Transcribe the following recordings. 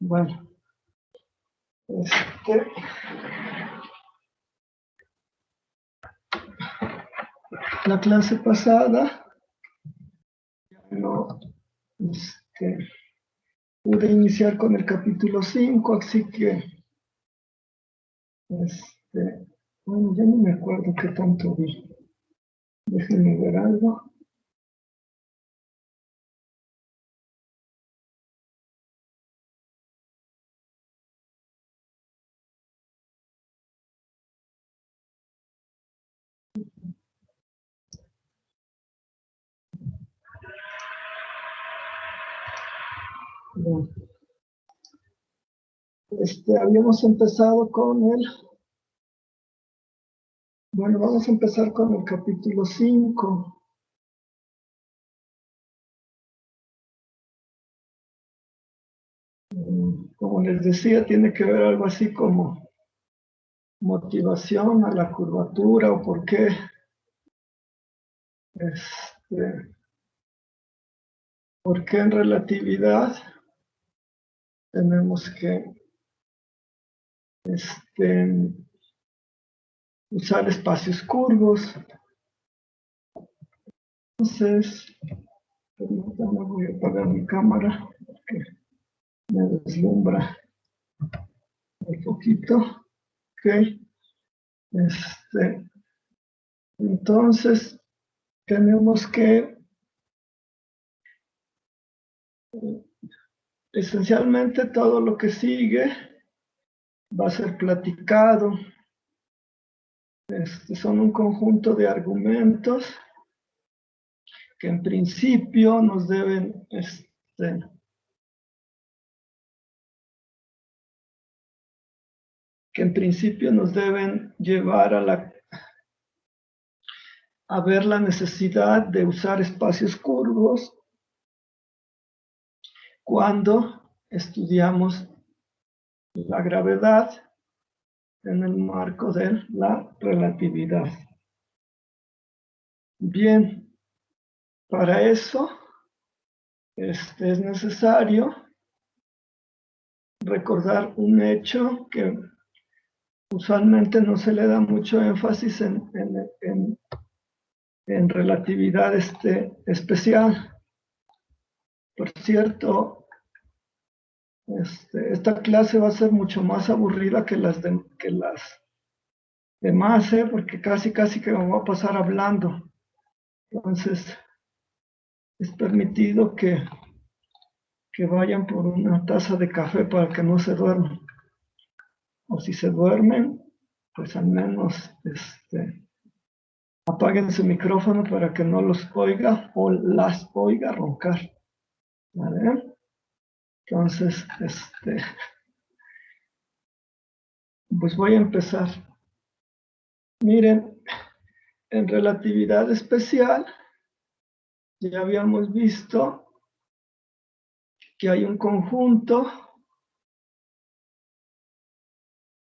Bueno, la clase pasada no pude iniciar con el capítulo 5, así que bueno, ya no me acuerdo qué tanto vi. Déjenme ver algo. Bueno, habíamos empezado con el... Bueno, vamos a empezar con el capítulo 5. Como les decía, tiene que ver algo así como motivación a la curvatura o por qué en relatividad tenemos que usar espacios curvos. Entonces, permítanme, voy a apagar mi cámara porque me deslumbra un poquito. Ok. Entonces, tenemos que esencialmente todo lo que sigue va a ser platicado. Son un conjunto de argumentos que en principio nos deben llevar a ver la necesidad de usar espacios curvos cuando estudiamos la gravedad en el marco de la relatividad. Bien, para eso es necesario recordar un hecho que usualmente no se le da mucho énfasis en relatividad especial. Por cierto, esta clase va a ser mucho más aburrida que las demás, porque casi que me voy a pasar hablando. Entonces, es permitido que vayan por una taza de café para que no se duerman. O si se duermen, pues al menos apaguen su micrófono para que no los oiga o las oiga roncar. ¿Vale? Entonces, pues voy a empezar. Miren, en relatividad especial ya habíamos visto que hay un conjunto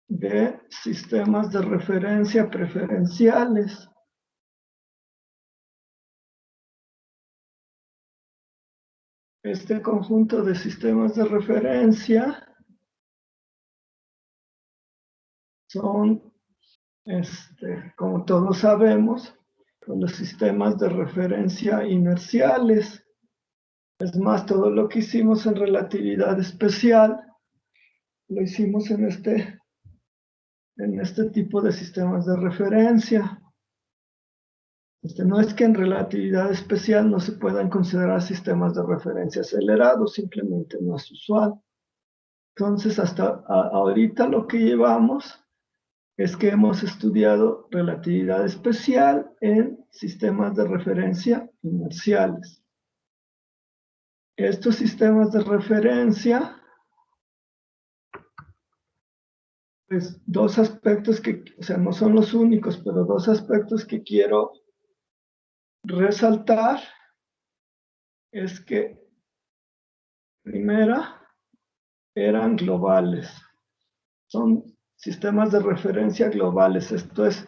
de sistemas de referencia preferenciales. Este conjunto de sistemas de referencia son, como todos sabemos, los sistemas de referencia inerciales. Es más, todo lo que hicimos en relatividad especial lo hicimos en este tipo de sistemas de referencia. No es que en relatividad especial no se puedan considerar sistemas de referencia acelerados, simplemente no es usual. Entonces, hasta ahorita lo que llevamos es que hemos estudiado relatividad especial en sistemas de referencia inerciales. Estos sistemas de referencia, pues dos aspectos que, o sea, no son los únicos, pero dos aspectos que quiero resaltar es que, primera, eran globales. Son sistemas de referencia globales. Esto es,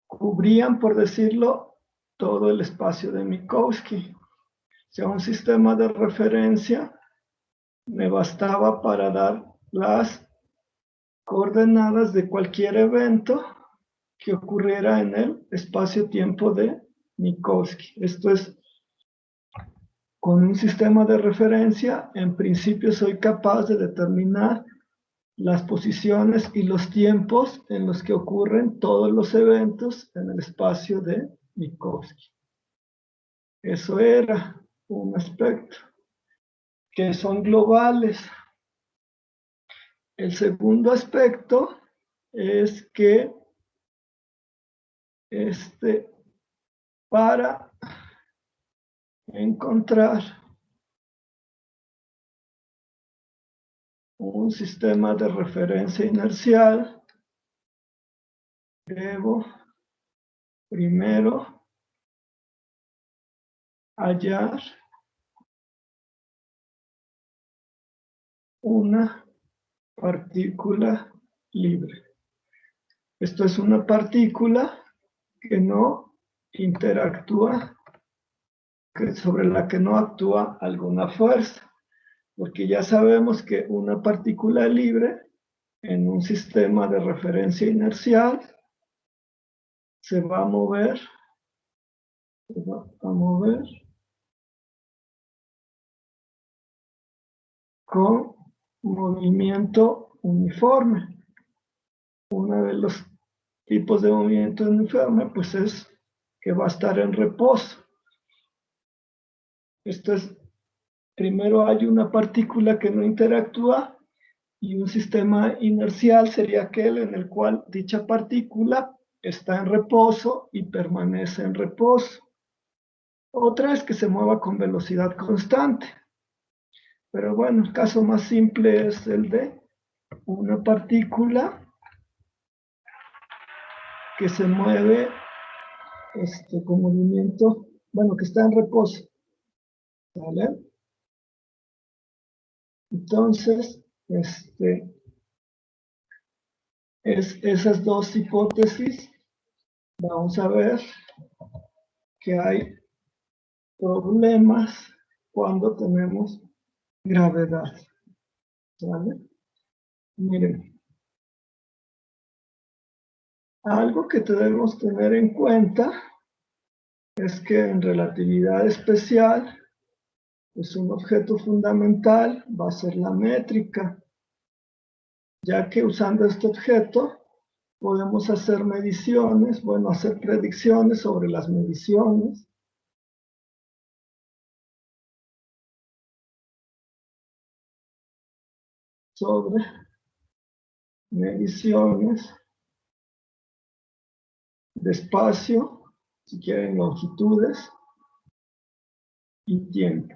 cubrían, por decirlo, todo el espacio de Minkowski. O sea, un sistema de referencia me bastaba para dar las coordenadas de cualquier evento que ocurriera en el espacio-tiempo de Minkowski. Esto es, con un sistema de referencia, en principio soy capaz de determinar las posiciones y los tiempos en los que ocurren todos los eventos en el espacio de Minkowski. Eso era un aspecto, que son globales. El segundo aspecto es que para encontrar un sistema de referencia inercial, debo primero hallar una partícula libre. Esto es una partícula que no interactúa, sobre la que no actúa alguna fuerza, porque ya sabemos que una partícula libre en un sistema de referencia inercial se va a mover con movimiento uniforme. Uno de los tipos de movimiento uniforme pues es que va a estar en reposo. Esto es, primero hay una partícula que no interactúa y un sistema inercial sería aquel en el cual dicha partícula está en reposo y permanece en reposo. Otra es que se mueva con velocidad constante. Pero bueno, el caso más simple es el de una partícula que se mueve con movimiento, bueno, que está en reposo. ¿Vale? Entonces, esas dos hipótesis, vamos a ver que hay problemas cuando tenemos gravedad. ¿Vale? Miren, algo que debemos tener en cuenta es que en relatividad especial, pues un objeto fundamental va a ser la métrica, ya que usando este objeto podemos hacer mediciones, bueno, hacer predicciones sobre las mediciones. Sobre mediciones de espacio, si quieren longitudes y tiempo.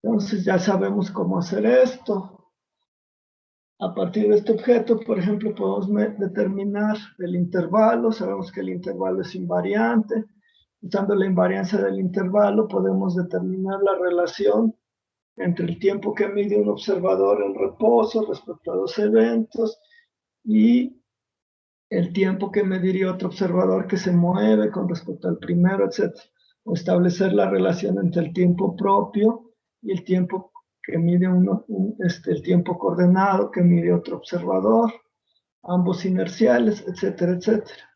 Entonces ya sabemos cómo hacer esto. A partir de este objeto, por ejemplo, podemos determinar el intervalo. Sabemos que el intervalo es invariante. Usando la invariancia del intervalo, podemos determinar la relación entre el tiempo que mide un observador en reposo respecto a dos eventos y el tiempo que mediría otro observador que se mueve con respecto al primero, etc. O establecer la relación entre el tiempo propio y el tiempo que mide el tiempo coordenado que mide otro observador, ambos inerciales, etcétera, etcétera.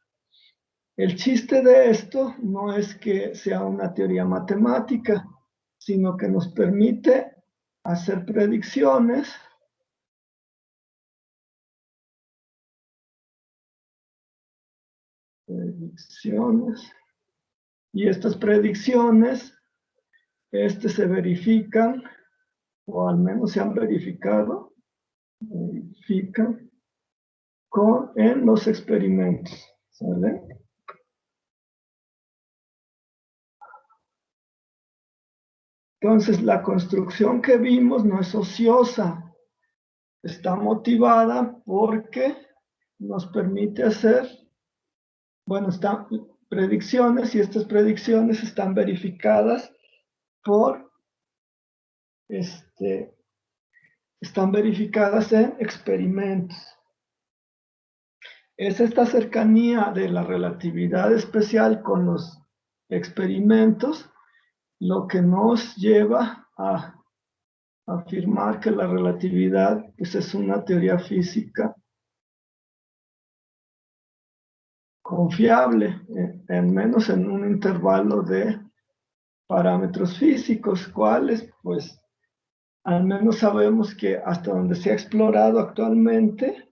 El chiste de esto no es que sea una teoría matemática, sino que nos permite hacer predicciones y estas predicciones se verifican, o al menos se han verificado, en los experimentos, ¿sale? Entonces, la construcción que vimos no es ociosa, está motivada porque nos permite hacer, bueno, están predicciones y estas predicciones están verificadas están verificadas en experimentos. Es esta cercanía de la relatividad especial con los experimentos lo que nos lleva a afirmar que la relatividad pues, es una teoría física confiable, en menos en un intervalo de parámetros físicos, cuales pues al menos sabemos que hasta donde se ha explorado actualmente,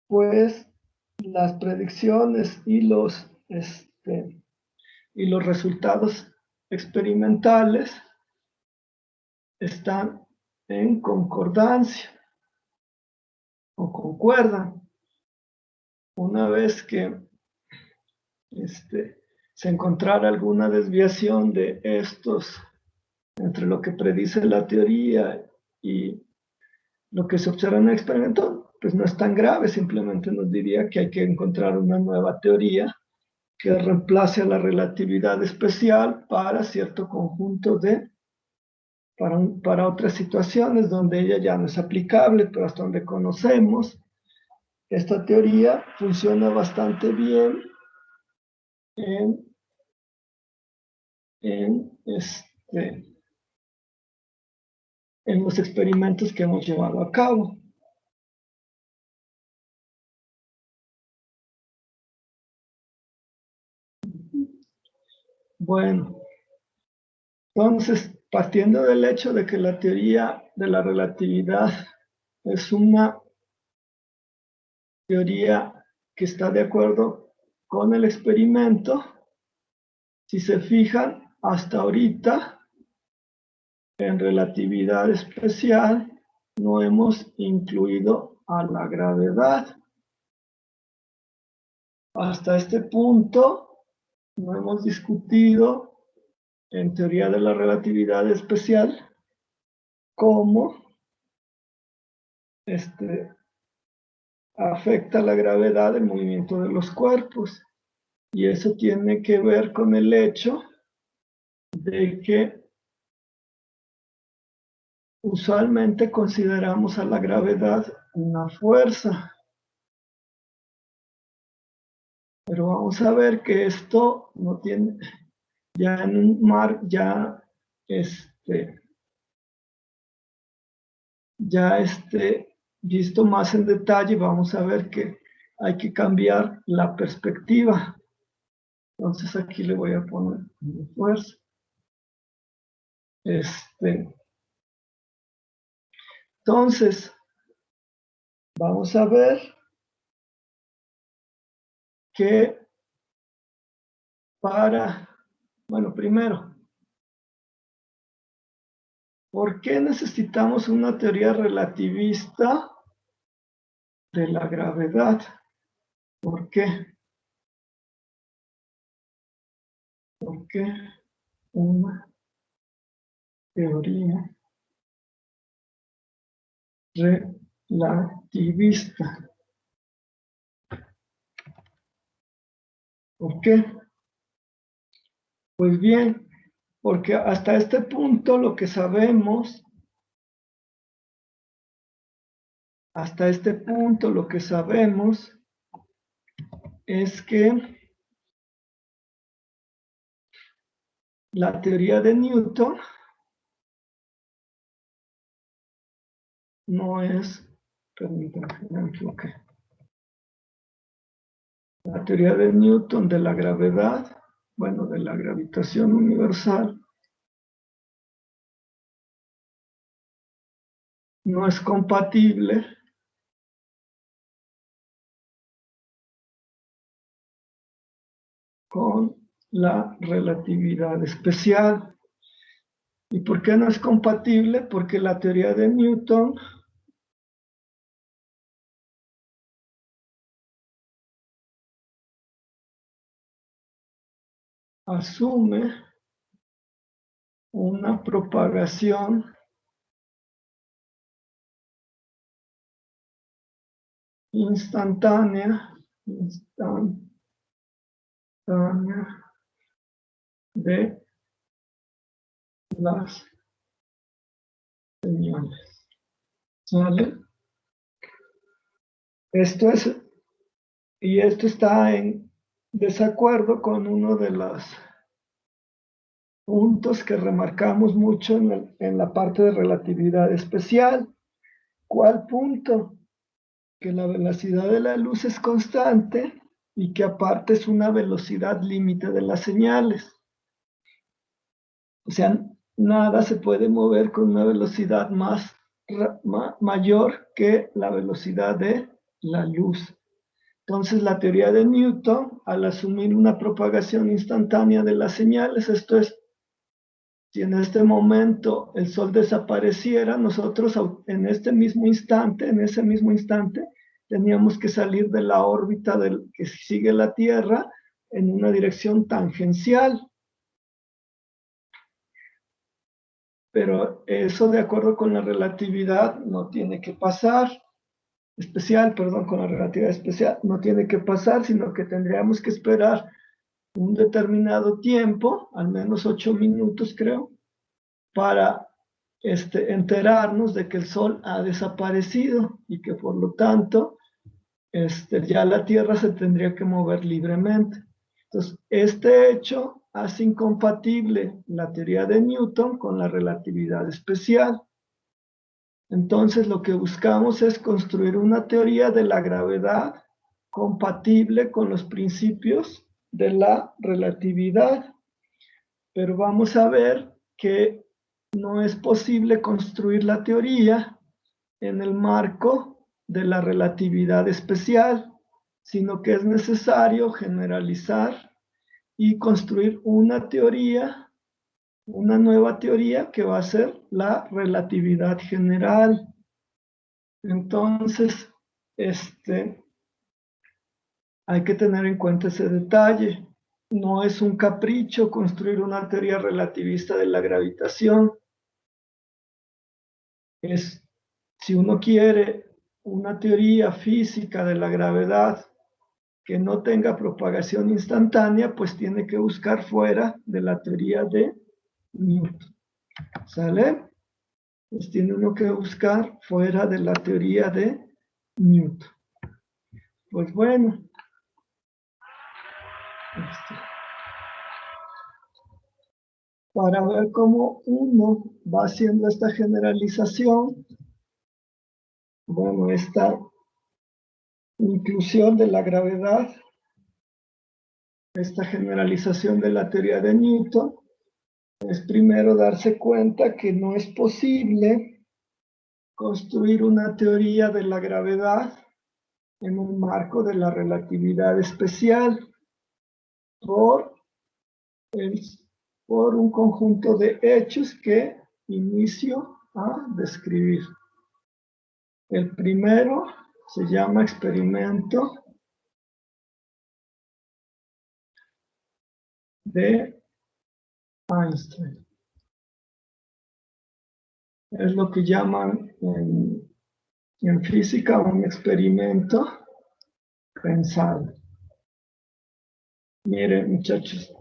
pues las predicciones y los resultados experimentales están en concordancia o concuerdan. Una vez que se encontrara alguna desviación de estos entre lo que predice la teoría y lo que se observa en el experimento, pues no es tan grave, simplemente nos diría que hay que encontrar una nueva teoría que reemplace a la relatividad especial para cierto conjunto para otras situaciones donde ella ya no es aplicable, pero hasta donde conocemos, esta teoría funciona bastante bien en, en, en los experimentos que hemos llevado a cabo. Bueno, entonces, partiendo del hecho de que la teoría de la relatividad es una teoría que está de acuerdo con el experimento, si se fijan, hasta ahorita, en relatividad especial, no hemos incluido a la gravedad. Hasta este punto, no hemos discutido en teoría de la relatividad especial cómo afecta la gravedad el movimiento de los cuerpos. Y eso tiene que ver con el hecho de que usualmente consideramos a la gravedad una fuerza. Pero vamos a ver que esto no tiene, ya en un mar, ya visto más en detalle, vamos a ver que hay que cambiar la perspectiva. Entonces aquí le voy a poner una fuerza. Entonces, vamos a ver que bueno, primero, ¿por qué necesitamos una teoría relativista de la gravedad? ¿Por qué? ¿Por qué una teoría relativista? ¿Por qué? Pues bien, porque hasta este punto lo que sabemos, es que la teoría de Newton no es, permítanme, me equivoqué. La teoría de Newton de la gravedad, bueno, de la gravitación universal, no es compatible con la relatividad especial. ¿Y por qué no es compatible? Porque la teoría de Newton asume una propagación instantánea de las señales. ¿Sale? Esto está en desacuerdo con uno de las puntos que remarcamos mucho en la parte de relatividad especial. ¿Cuál punto? Que la velocidad de la luz es constante y que aparte es una velocidad límite de las señales. O sea, nada se puede mover con una velocidad mayor que la velocidad de la luz. Entonces, la teoría de Newton, al asumir una propagación instantánea de las señales, esto es, si en este momento el Sol desapareciera, nosotros en ese mismo instante, teníamos que salir de la órbita que sigue la Tierra en una dirección tangencial. Pero eso, de acuerdo con la relatividad, no tiene que pasar. Con la relatividad especial, no tiene que pasar, sino que tendríamos que esperar un determinado tiempo, al menos 8 minutos creo, para enterarnos de que el Sol ha desaparecido y que por lo tanto ya la Tierra se tendría que mover libremente. Entonces, este hecho hace incompatible la teoría de Newton con la relatividad especial. Entonces, lo que buscamos es construir una teoría de la gravedad compatible con los principios de la relatividad. Pero vamos a ver que no es posible construir la teoría en el marco de la relatividad especial, sino que es necesario generalizar y construir una teoría, una nueva teoría que va a ser la relatividad general. Entonces, hay que tener en cuenta ese detalle. No es un capricho construir una teoría relativista de la gravitación. Si uno quiere una teoría física de la gravedad que no tenga propagación instantánea, pues tiene que buscar fuera de la teoría de Newton. ¿Sale? Pues tiene uno que buscar fuera de la teoría de Newton. Pues bueno. Para ver cómo uno va haciendo esta generalización, bueno, esta inclusión de la gravedad, esta generalización de la teoría de Newton, es primero darse cuenta que no es posible construir una teoría de la gravedad en un marco de la relatividad especial por un conjunto de hechos que inicio a describir. El primero se llama experimento de Einstein. Es lo que llaman en física un experimento pensado. Miren, muchachos,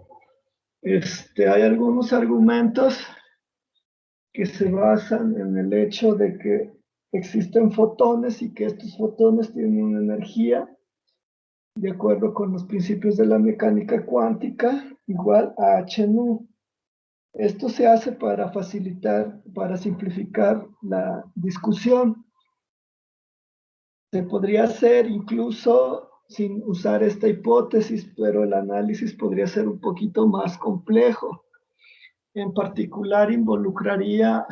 hay algunos argumentos que se basan en el hecho de que existen fotones y que estos fotones tienen una energía de acuerdo con los principios de la mecánica cuántica igual a h nu. Esto se hace para simplificar la discusión. Se podría hacer incluso sin usar esta hipótesis, pero el análisis podría ser un poquito más complejo. En particular, involucraría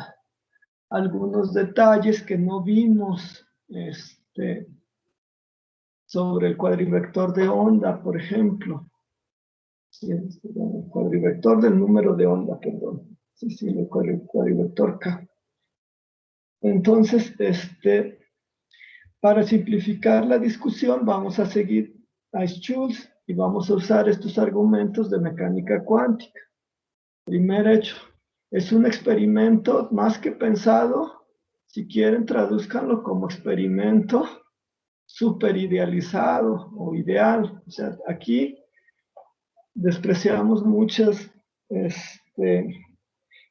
algunos detalles que no vimos sobre el cuadrivector de onda, por ejemplo. Sí, el cuadrivector del número de onda, perdón. Sí, el cuadrivector K. Entonces, para simplificar la discusión, vamos a seguir a Schulz y vamos a usar estos argumentos de mecánica cuántica. Primer hecho, es un experimento más que pensado. Si quieren, tradúzcanlo como experimento super idealizado o ideal. O sea, aquí despreciamos muchas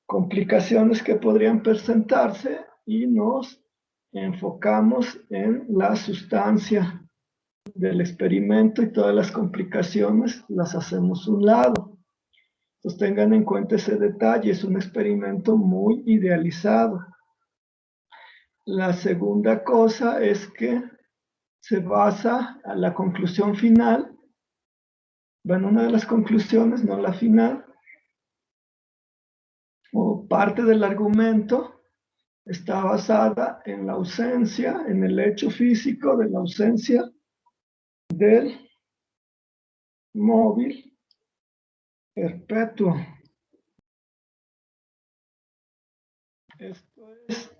complicaciones que podrían presentarse y nos enfocamos en la sustancia del experimento y todas las complicaciones las hacemos a un lado. Entonces tengan en cuenta ese detalle, es un experimento muy idealizado. La segunda cosa es que se basa a la conclusión final, bueno, una de las conclusiones, no la final, o parte del argumento, está basada en la ausencia, en el hecho físico de la ausencia del móvil perpetuo. Esto es,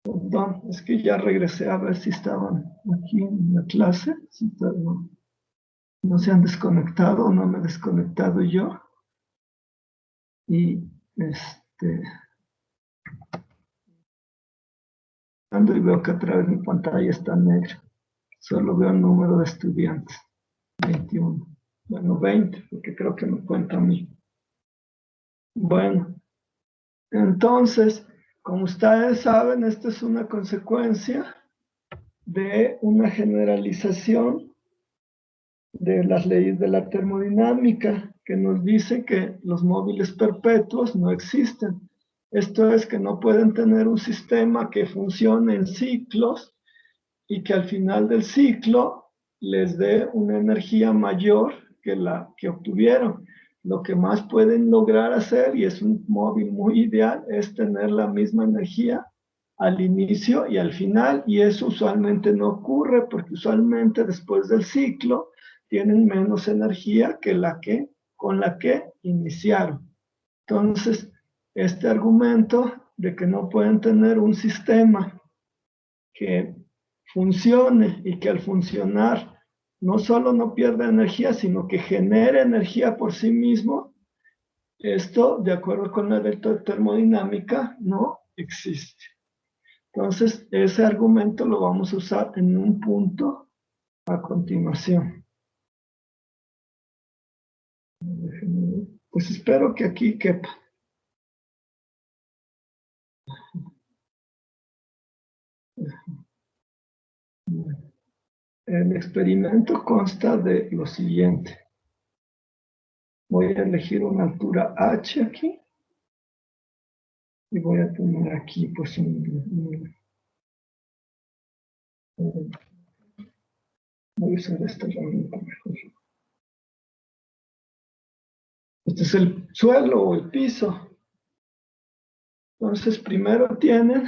perdón, es que ya regresé a ver si estaban aquí en la clase, si no se han desconectado o no me he desconectado yo. Y ando y veo que a través de mi pantalla está negra. Solo veo el número de estudiantes, 21. Bueno, 20, porque creo que me cuenta a mí. Bueno, entonces, como ustedes saben, esta es una consecuencia de una generalización de las leyes de la termodinámica, que nos dice que los móviles perpetuos no existen. Esto es que no pueden tener un sistema que funcione en ciclos y que al final del ciclo les dé una energía mayor que la que obtuvieron. Lo que más pueden lograr hacer, y es un móvil muy ideal, es tener la misma energía al inicio y al final, y eso usualmente no ocurre porque usualmente después del ciclo tienen menos energía que con la que iniciaron. Entonces, este argumento de que no pueden tener un sistema que funcione y que al funcionar no solo no pierda energía, sino que genere energía por sí mismo, esto, de acuerdo con la termodinámica, no existe. Entonces, ese argumento lo vamos a usar en un punto a continuación. Pues espero que aquí quepa. El experimento consta de lo siguiente. Voy a elegir una altura h aquí y voy a poner aquí pues voy a usar esta herramienta mejor. Este es el suelo o el piso. Entonces primero tienen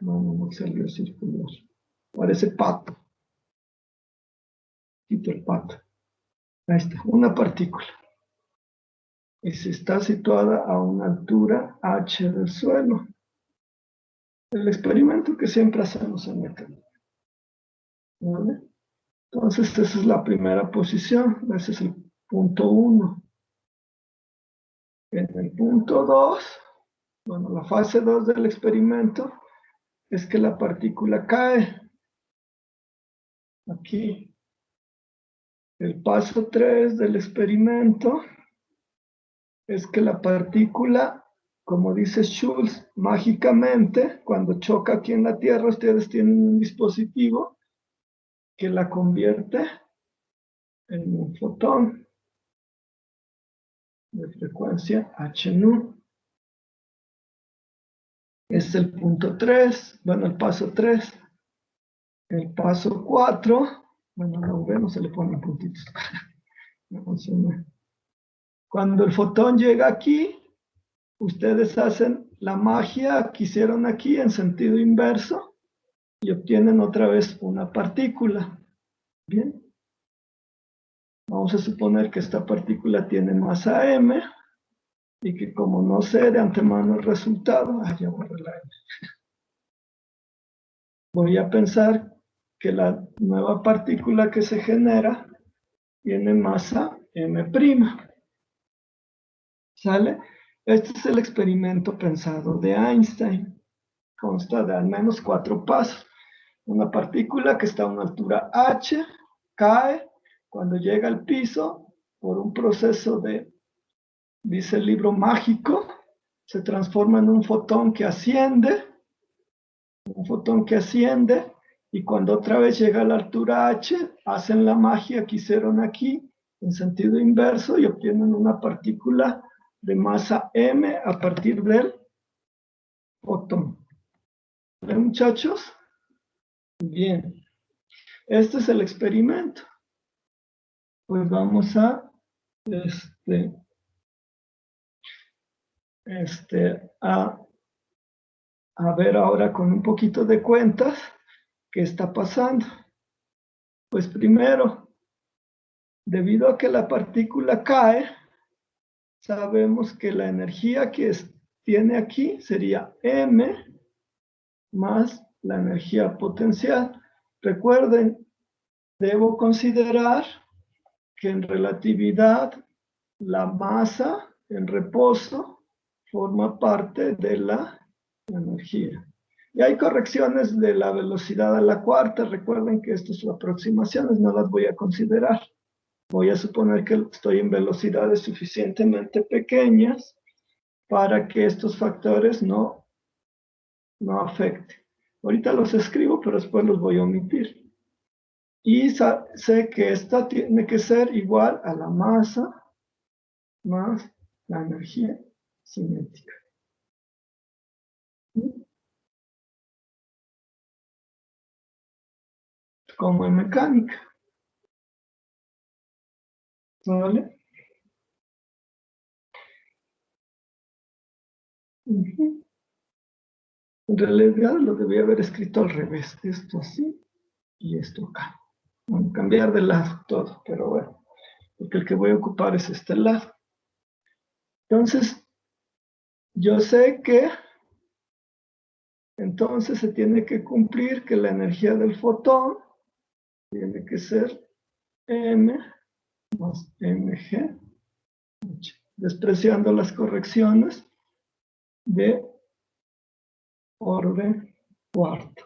no salió circular. Parece pato. Quito el pato. Ahí está, una partícula. Y si está situada a una altura h del suelo. El experimento que siempre hacemos en mecánica. ¿Vale? Entonces, esa es la primera posición. Ese es el punto 1. En el punto 2, bueno, la fase 2 del experimento es que la partícula cae. Aquí. El paso 3 del experimento es que la partícula, como dice Schulz, mágicamente, cuando choca aquí en la Tierra, ustedes tienen un dispositivo que la convierte en un fotón de frecuencia h-nu. Es el punto 3, bueno, el paso 3. El paso 4, bueno, la V no se le ponen puntitos. Cuando el fotón llega aquí, ustedes hacen la magia que hicieron aquí en sentido inverso y obtienen otra vez una partícula. Bien. Vamos a suponer que esta partícula tiene masa m y que como no sé de antemano el resultado, ya borré la m. Voy a pensar que la nueva partícula que se genera tiene masa m'. ¿Sale? Este es el experimento pensado de Einstein. Consta de al menos 4 pasos. Una partícula que está a una altura h, cae, cuando llega al piso, por un proceso de, dice el libro mágico, se transforma en un fotón que asciende, y cuando otra vez llega a la altura h, hacen la magia que hicieron aquí, en sentido inverso y obtienen una partícula de masa m a partir del fotón. ¿Vale, muchachos? Bien. Este es el experimento. Pues vamos a a ver ahora con un poquito de cuentas qué está pasando. Pues primero, debido a que la partícula cae, sabemos que la energía que tiene aquí sería m más la energía potencial. Recuerden, debo considerar que en relatividad la masa en reposo forma parte de la energía. Y hay correcciones de la velocidad a la cuarta. Recuerden que estas son aproximaciones, no las voy a considerar. Voy a suponer que estoy en velocidades suficientemente pequeñas para que estos factores no afecten. Ahorita los escribo, pero después los voy a omitir. Y sé que esta tiene que ser igual a la masa más la energía cinética. Como en mecánica. ¿Vale? En realidad lo debía haber escrito al revés. Esto así y esto acá. Vamos a cambiar de lado todo, pero bueno. Porque el que voy a ocupar es este lado. Entonces, yo sé que entonces se tiene que cumplir que la energía del fotón tiene que ser m más mg, despreciando las correcciones de orden cuarto.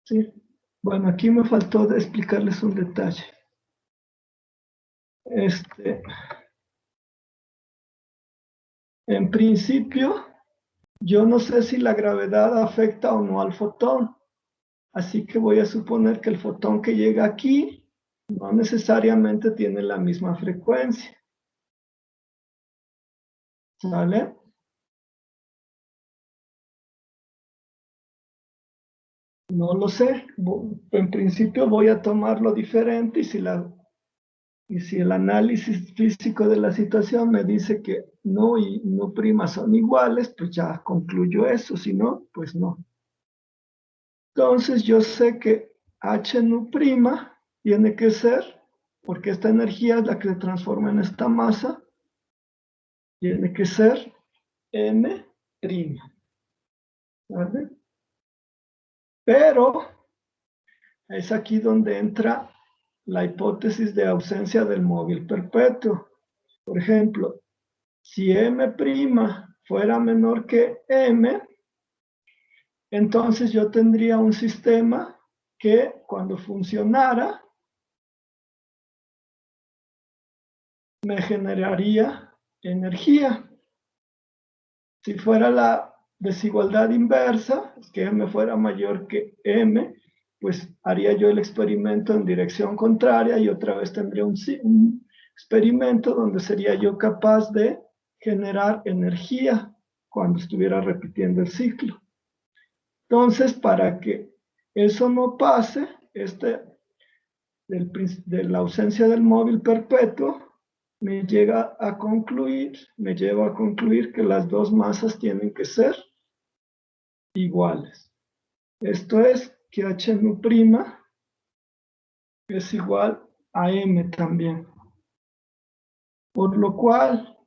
Sí. Bueno, aquí me faltó de explicarles un detalle. En principio, yo no sé si la gravedad afecta o no al fotón. Así que voy a suponer que el fotón que llega aquí no necesariamente tiene la misma frecuencia. ¿Sale? No lo sé. En principio voy a tomarlo diferente y si el análisis físico de la situación me dice que no y no prima son iguales, pues ya concluyo eso. Si no, pues no. Entonces yo sé que H nu prima tiene que ser, porque esta energía es la que se transforma en esta masa, tiene que ser M prima. ¿Vale? Pero es aquí donde entra la hipótesis de ausencia del móvil perpetuo. Por ejemplo, si M' fuera menor que M, entonces yo tendría un sistema que cuando funcionara me generaría energía. Si fuera la desigualdad inversa, que M fuera mayor que M, pues haría yo el experimento en dirección contraria y otra vez tendría un experimento donde sería yo capaz de generar energía cuando estuviera repitiendo el ciclo. Entonces, para que eso no pase, de la ausencia del móvil perpetuo, me lleva a concluir que las dos masas tienen que ser iguales. Esto es que H nu prima es igual a M también. Por lo cual,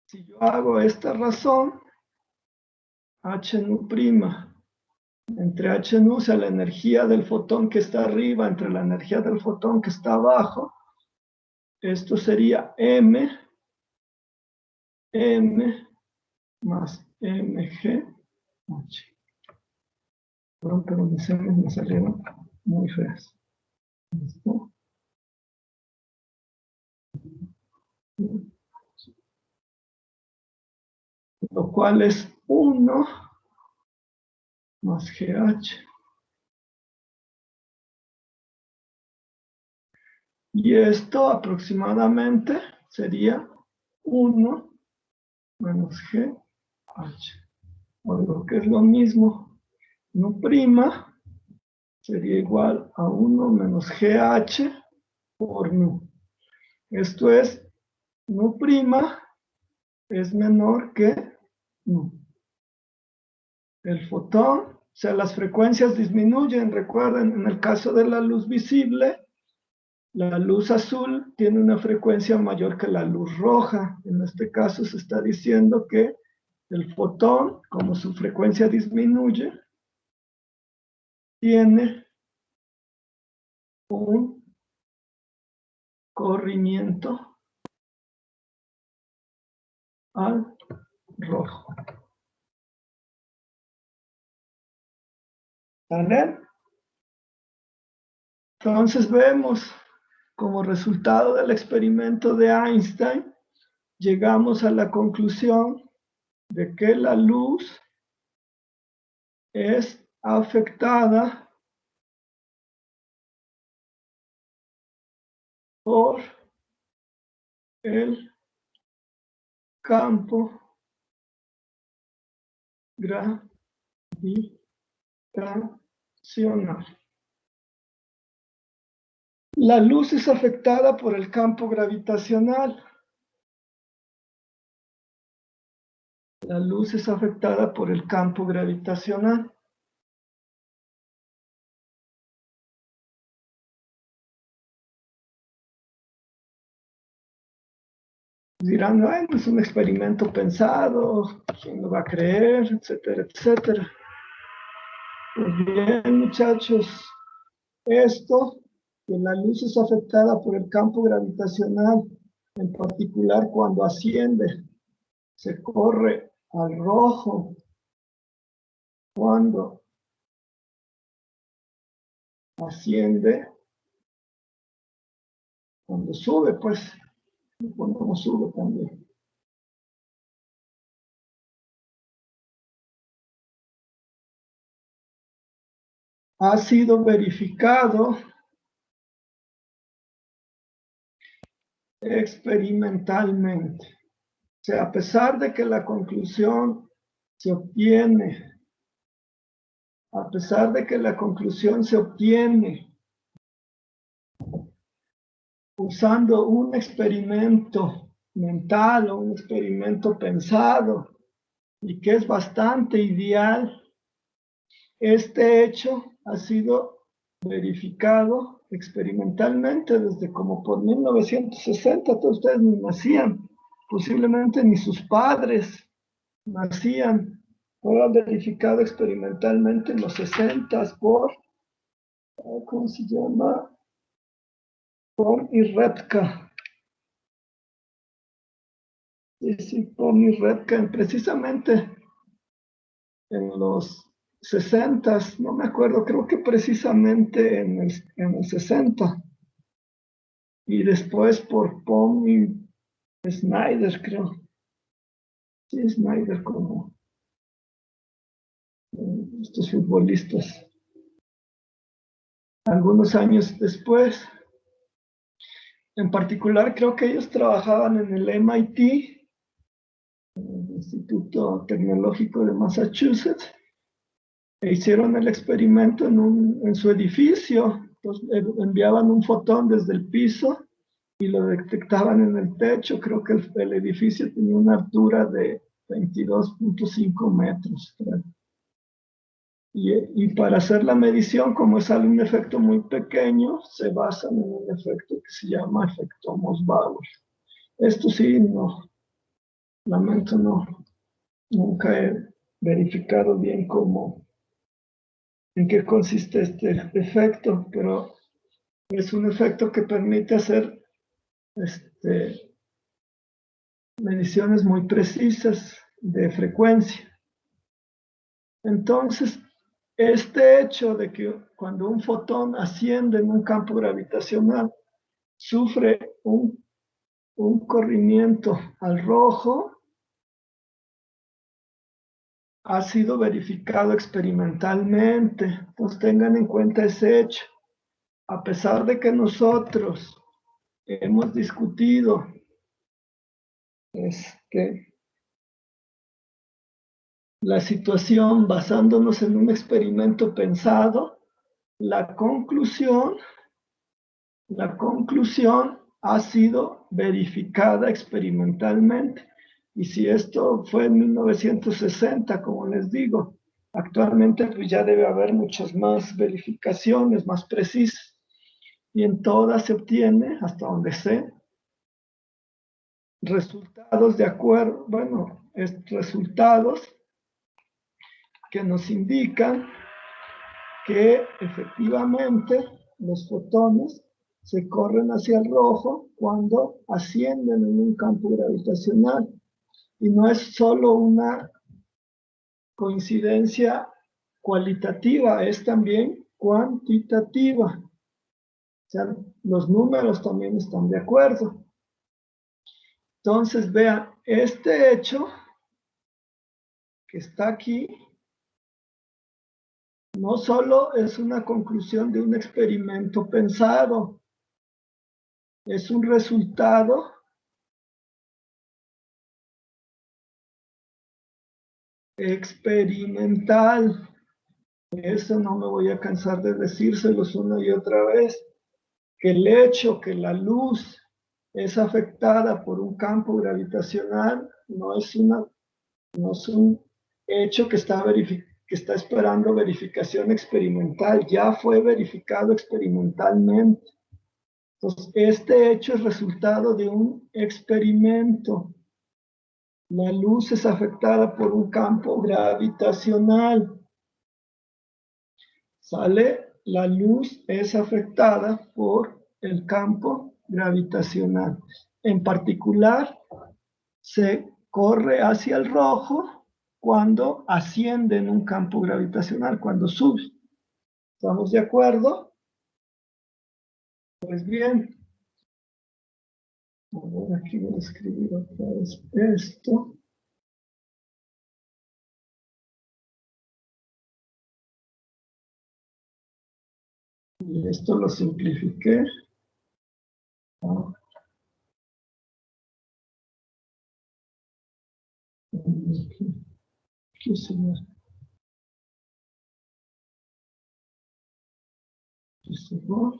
si yo hago esta razón, H nu prima entre H nu, o sea, la energía del fotón que está arriba, entre la energía del fotón que está abajo, esto sería M más mg H. Pero mis M me salieron muy feas. ¿Listo? Lo cual es 1 más GH. Y esto aproximadamente sería 1 menos GH. O lo que es lo mismo, nu' sería igual a 1 menos GH por nu. Esto es, nu' es menor que nu. El fotón, o sea, las frecuencias disminuyen. Recuerden, en el caso de la luz visible, la luz azul tiene una frecuencia mayor que la luz roja. En este caso se está diciendo que el fotón, como su frecuencia disminuye, tiene un corrimiento al rojo. ¿Vale? Entonces vemos, como resultado del experimento de Einstein, llegamos a la conclusión de que la luz es afectada por el campo gravitacional. La luz es afectada por el campo gravitacional. La luz es afectada por el campo gravitacional. Dirán, bueno, es un experimento pensado, ¿quién lo va a creer? Etcétera, etcétera. Pues bien, muchachos, esto, que la luz es afectada por el campo gravitacional, en particular cuando asciende, se corre al rojo, cuando asciende, cuando sube, pues, cuando no sube también. Ha sido verificado experimentalmente. O sea, a pesar de que la conclusión se obtiene, usando un experimento mental o un experimento pensado y que es bastante ideal, este hecho ha sido verificado experimentalmente desde como por 1960. Todos ustedes ni nacían, posiblemente ni sus padres nacían. Fue verificado experimentalmente en los 60 por, ¿cómo se llama? Por Repka. Sí, por Repka, precisamente en los 60, no me acuerdo, creo que precisamente en el 60. Y después por Pom y Snyder, creo. Sí, Snyder, como estos futbolistas. Algunos años después, en particular, creo que ellos trabajaban en el MIT, el Instituto Tecnológico de Massachusetts, e hicieron el experimento en su edificio. Entonces, enviaban un fotón desde el piso y lo detectaban en el techo. Creo que el edificio tenía una altura de 22.5 metros. Y para hacer la medición, como es un efecto muy pequeño, se basan en un efecto que se llama efecto Moss-Bauer. Esto sí, no, lamento, nunca he verificado bien en qué consiste este efecto, pero es un efecto que permite hacer mediciones muy precisas de frecuencia. Entonces, este hecho de que cuando un fotón asciende en un campo gravitacional, sufre un corrimiento al rojo, ha sido verificado experimentalmente. Entonces tengan en cuenta ese hecho. A pesar de que nosotros hemos discutido la situación basándonos en un experimento pensado, la conclusión ha sido verificada experimentalmente. Y si esto fue en 1960, como les digo, actualmente pues ya debe haber muchas más verificaciones más precisas. Y en todas se obtiene, hasta donde sé, resultados de acuerdo, bueno, resultados que nos indican que efectivamente los fotones se corren hacia el rojo cuando ascienden en un campo gravitacional. Y no es solo una coincidencia cualitativa, es también cuantitativa. O sea, los números también están de acuerdo. Entonces, vean, este hecho que está aquí no solo es una conclusión de un experimento pensado, es un resultado experimental. Eso no me voy a cansar de decírselos una y otra vez, que el hecho que la luz es afectada por un campo gravitacional no es un hecho que está esperando verificación experimental, ya fue verificado experimentalmente. Entonces, este hecho es resultado de un experimento. La luz es afectada por un campo gravitacional. ¿Sale? La luz es afectada por el campo gravitacional. En particular, se corre hacia el rojo cuando asciende en un campo gravitacional, cuando sube. ¿Estamos de acuerdo? Pues bien. Ahora aquí voy a escribir otra vez esto. Y esto lo simplifiqué. Aquí se va. Aquí se va.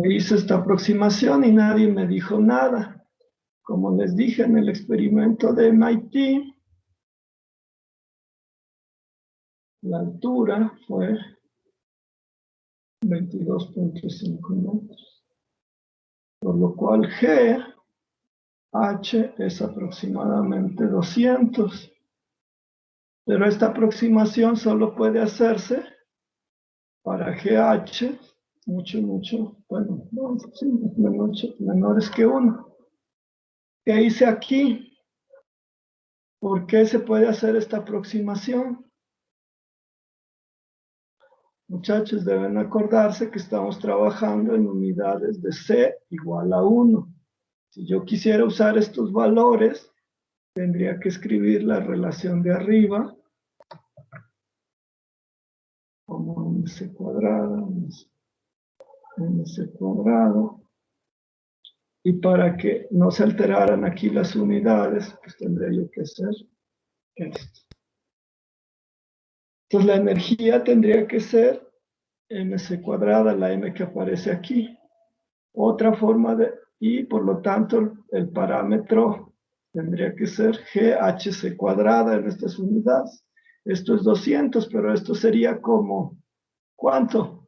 Hice esta aproximación y nadie me dijo nada. Como les dije en el experimento de MIT, la altura fue 22.5 metros, por lo cual H es aproximadamente 200. Pero esta aproximación solo puede hacerse para GH mucho, bueno, sí, menores que 1. ¿Qué hice aquí? ¿Por qué se puede hacer esta aproximación? Muchachos, deben acordarse que estamos trabajando en unidades de C igual a 1. Si yo quisiera usar estos valores, tendría que escribir la relación de arriba como MC cuadrado, MC cuadrado. Y para que no se alteraran aquí las unidades, pues tendría yo que hacer esto. Entonces la energía tendría que ser mc cuadrada, la m que aparece aquí. Otra forma y por lo tanto el parámetro tendría que ser GHC cuadrada en estas unidades. Esto es 200, pero esto sería como, ¿cuánto?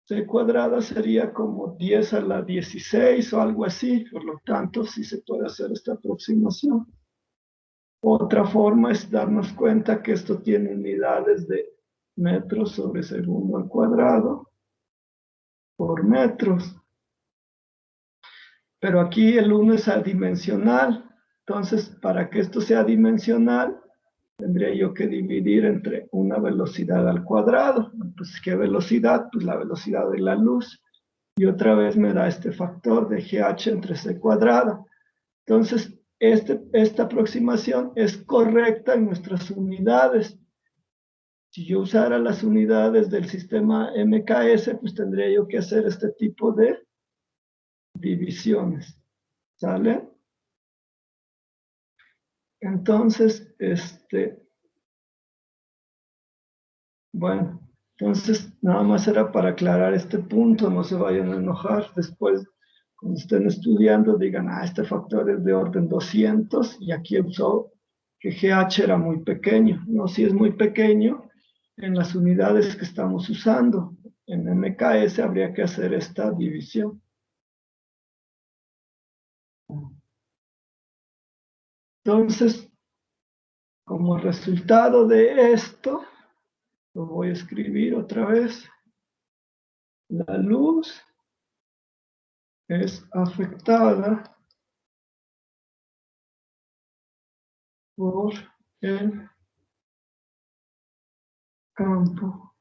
C cuadrada sería como 10 a la 16 o algo así, por lo tanto sí se puede hacer esta aproximación. Otra forma es darnos cuenta que esto tiene unidades de metros sobre segundo al cuadrado por metros. Pero aquí el 1 es adimensional. Entonces, para que esto sea dimensional, tendría yo que dividir entre una velocidad al cuadrado. Pues, ¿qué velocidad? Pues la velocidad de la luz. y otra vez me da este factor de GH entre C cuadrada. Entonces, esta aproximación es correcta en nuestras unidades. Si yo usara las unidades del sistema MKS, pues tendría yo que hacer este tipo de divisiones. ¿Sale? Entonces, bueno, entonces nada más era para aclarar este punto, no se vayan a enojar después, cuando estén estudiando, digan, este factor es de orden 200 y aquí usó que GH era muy pequeño. No, si es muy pequeño en las unidades que estamos usando. En MKS habría que hacer esta división. Entonces, como resultado de esto, lo voy a escribir otra vez. La luz es afectada por el campo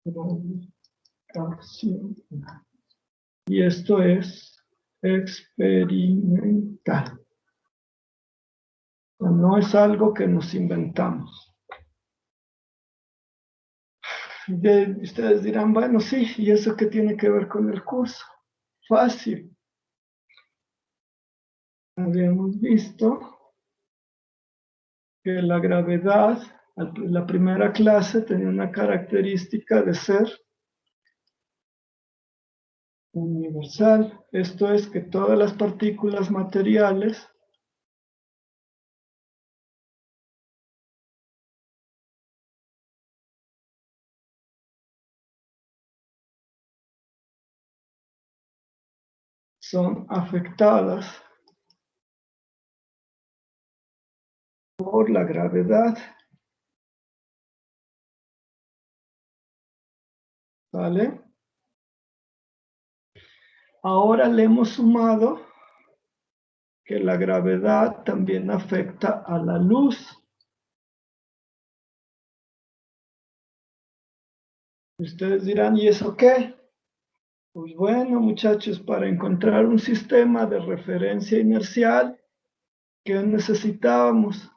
gravitacional. Y esto es experimental. No es algo que nos inventamos. Ustedes dirán, bueno, sí, ¿y eso qué tiene que ver con el curso? Fácil. Habíamos visto que la gravedad, la primera clase, tenía una característica de ser universal. Esto es que todas las partículas materiales son afectadas por la gravedad. ¿Vale? Ahora le hemos sumado que la gravedad también afecta a la luz. Ustedes dirán, ¿y eso qué? Pues bueno, muchachos, para encontrar un sistema de referencia inercial, ¿qué necesitábamos?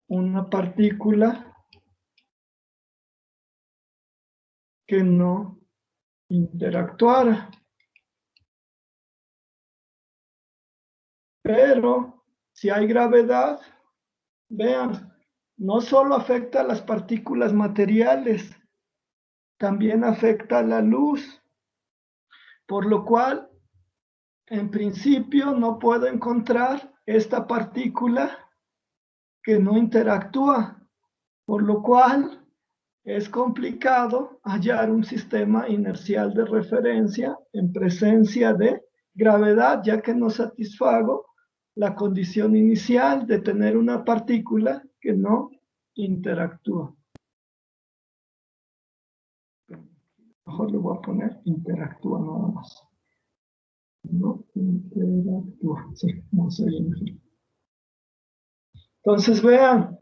Una partícula que no interactuara. Pero si hay gravedad, vean, no solo afecta a las partículas materiales, también afecta a la luz, por lo cual, en principio, no puedo encontrar esta partícula que no interactúa, por lo cual es complicado hallar un sistema inercial de referencia en presencia de gravedad, ya que no satisfago la condición inicial de tener una partícula que no interactúa. Mejor le voy a poner interactúa nada más. No interactúa. Sí, no sé. Entonces vean,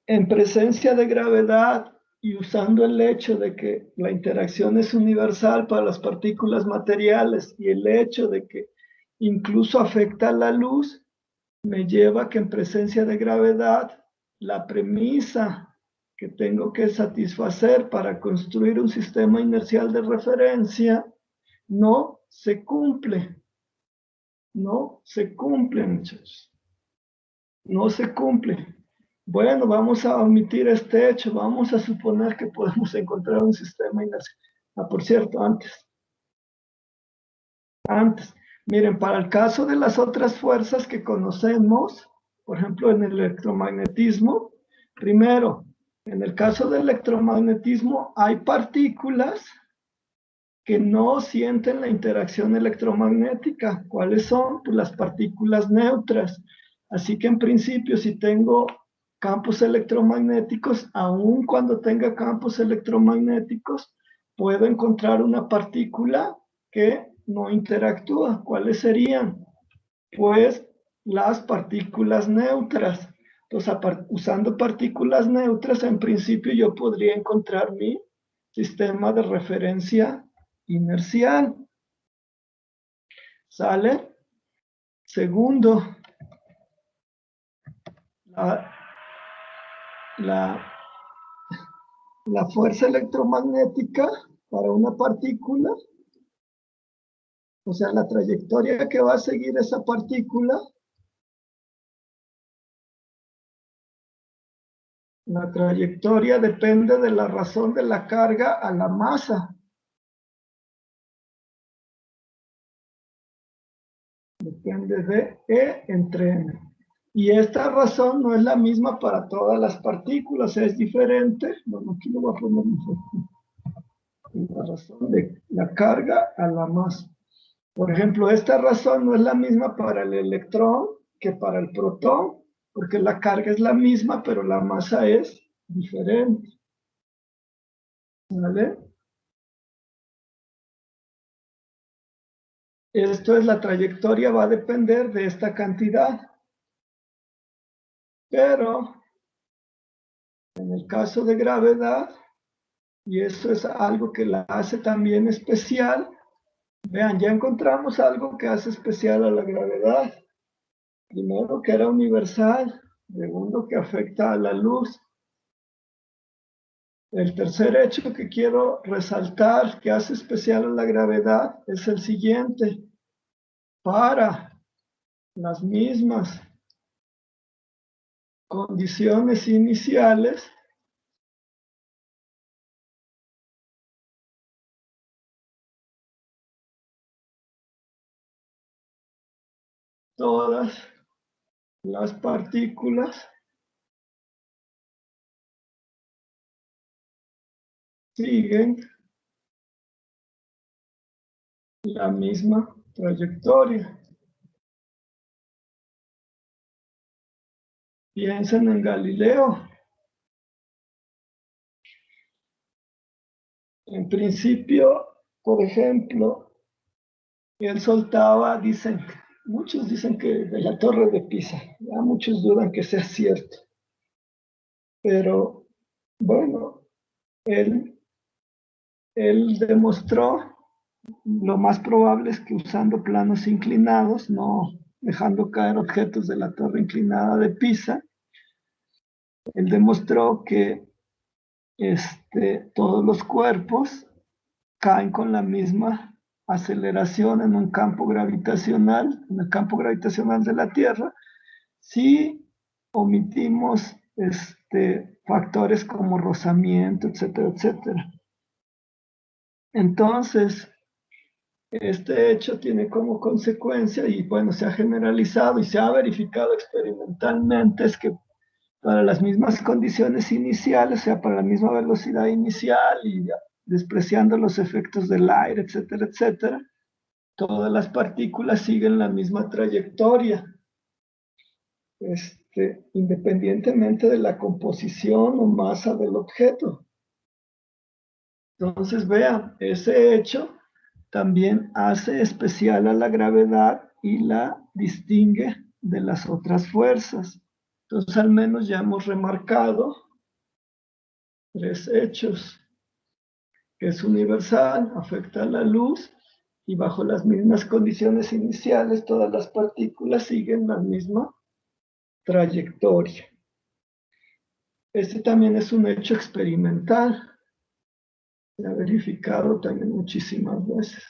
en presencia de gravedad y usando el hecho de que la interacción es universal para las partículas materiales y el hecho de que incluso afecta a la luz, me lleva a que en presencia de gravedad la premisa que tengo que satisfacer para construir un sistema inercial de referencia no se cumple. No se cumple, muchachos. No se cumple. Bueno, vamos a omitir este hecho. Vamos a suponer que podemos encontrar un sistema inercial. Por cierto, antes. Miren, para el caso de las otras fuerzas que conocemos, por ejemplo, en el electromagnetismo, primero, en el caso del electromagnetismo hay partículas que no sienten la interacción electromagnética. ¿Cuáles son? Pues las partículas neutras. Así que en principio, si tengo campos electromagnéticos, aun cuando tenga campos electromagnéticos, puedo encontrar una partícula que no interactúa. ¿Cuáles serían? Pues las partículas neutras. Entonces, usando partículas neutras, en principio yo podría encontrar mi sistema de referencia inercial. ¿Sale? Segundo, la fuerza electromagnética para una partícula, o sea, la trayectoria que va a seguir esa partícula, la trayectoria depende de la razón de la carga a la masa. Depende de E entre N. Y esta razón no es la misma para todas las partículas, es diferente. Bueno, aquí lo voy a poner mejor. La razón de la carga a la masa. Por ejemplo, esta razón no es la misma para el electrón que para el protón, porque la carga es la misma, pero la masa es diferente. ¿Vale? Esto es, la trayectoria va a depender de esta cantidad. Pero, en el caso de gravedad, y eso es algo que la hace también especial, vean, ya encontramos algo que hace especial a la gravedad. Primero, que era universal. Segundo, que afecta a la luz. El tercer hecho que quiero resaltar que hace especial a la gravedad es el siguiente. Para las mismas condiciones iniciales, todas las partículas siguen la misma trayectoria. Piensen en Galileo. En principio, por ejemplo, él soltaba, muchos dicen que de la Torre de Pisa, ya muchos dudan que sea cierto, pero bueno, él demostró, lo más probable es que usando planos inclinados, no dejando caer objetos de la torre inclinada de Pisa, él demostró que todos los cuerpos caen con la misma aceleración en un campo gravitacional, en el campo gravitacional de la Tierra, si omitimos factores como rozamiento, etcétera, etcétera. Entonces, este hecho tiene como consecuencia, y bueno, se ha generalizado y se ha verificado experimentalmente, es que para las mismas condiciones iniciales, o sea, para la misma velocidad inicial y despreciando los efectos del aire, etcétera, etcétera, todas las partículas siguen la misma trayectoria, independientemente de la composición o masa del objeto. Entonces, vean, ese hecho también hace especial a la gravedad y la distingue de las otras fuerzas. Entonces, al menos ya hemos remarcado 3 hechos, que es universal, afecta a la luz, y bajo las mismas condiciones iniciales, todas las partículas siguen la misma trayectoria. Este también es un hecho experimental, se ha verificado también muchísimas veces.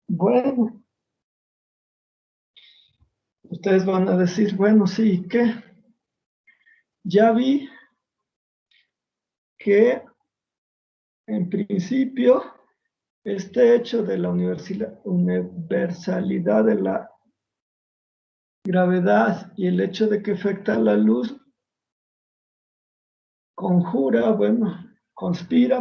Bueno, ustedes van a decir, bueno, sí, ¿qué? Ya vi que en principio este hecho de la universalidad de la gravedad y el hecho de que afecta la luz conspira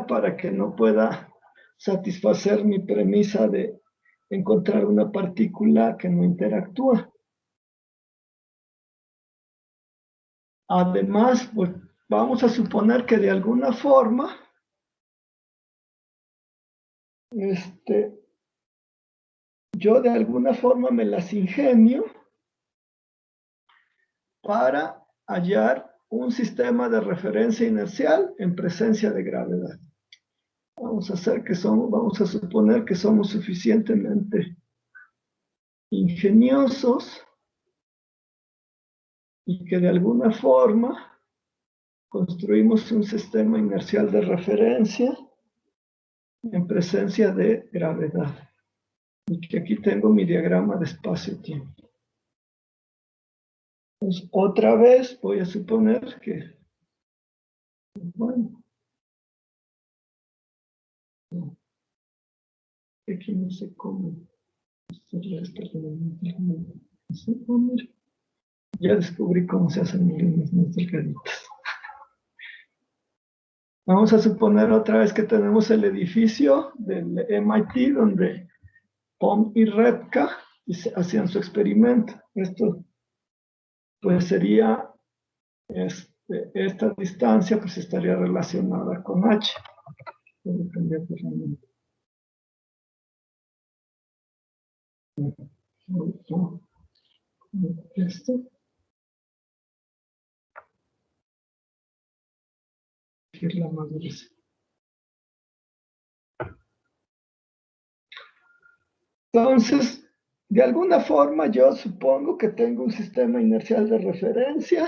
para que no pueda satisfacer mi premisa de encontrar una partícula que no interactúa. Además, pues vamos a suponer que de alguna forma yo de alguna forma me las ingenio para hallar un sistema de referencia inercial en presencia de gravedad. Vamos a suponer que somos suficientemente ingeniosos y que de alguna forma construimos un sistema inercial de referencia en presencia de gravedad. Y que aquí tengo mi diagrama de espacio-tiempo. Pues otra vez voy a suponer que, bueno, aquí no sé cómo hacerle esto. Ya descubrí cómo se hacen líneas más delgaditas. Vamos a suponer otra vez que tenemos el edificio del MIT donde Pom y Repka hacían su experimento. Esto pues sería, esta distancia pues estaría relacionada con H. Voy a cambiar de herramienta. Esto. Que es la más gruesa. Entonces, de alguna forma yo supongo que tengo un sistema inercial de referencia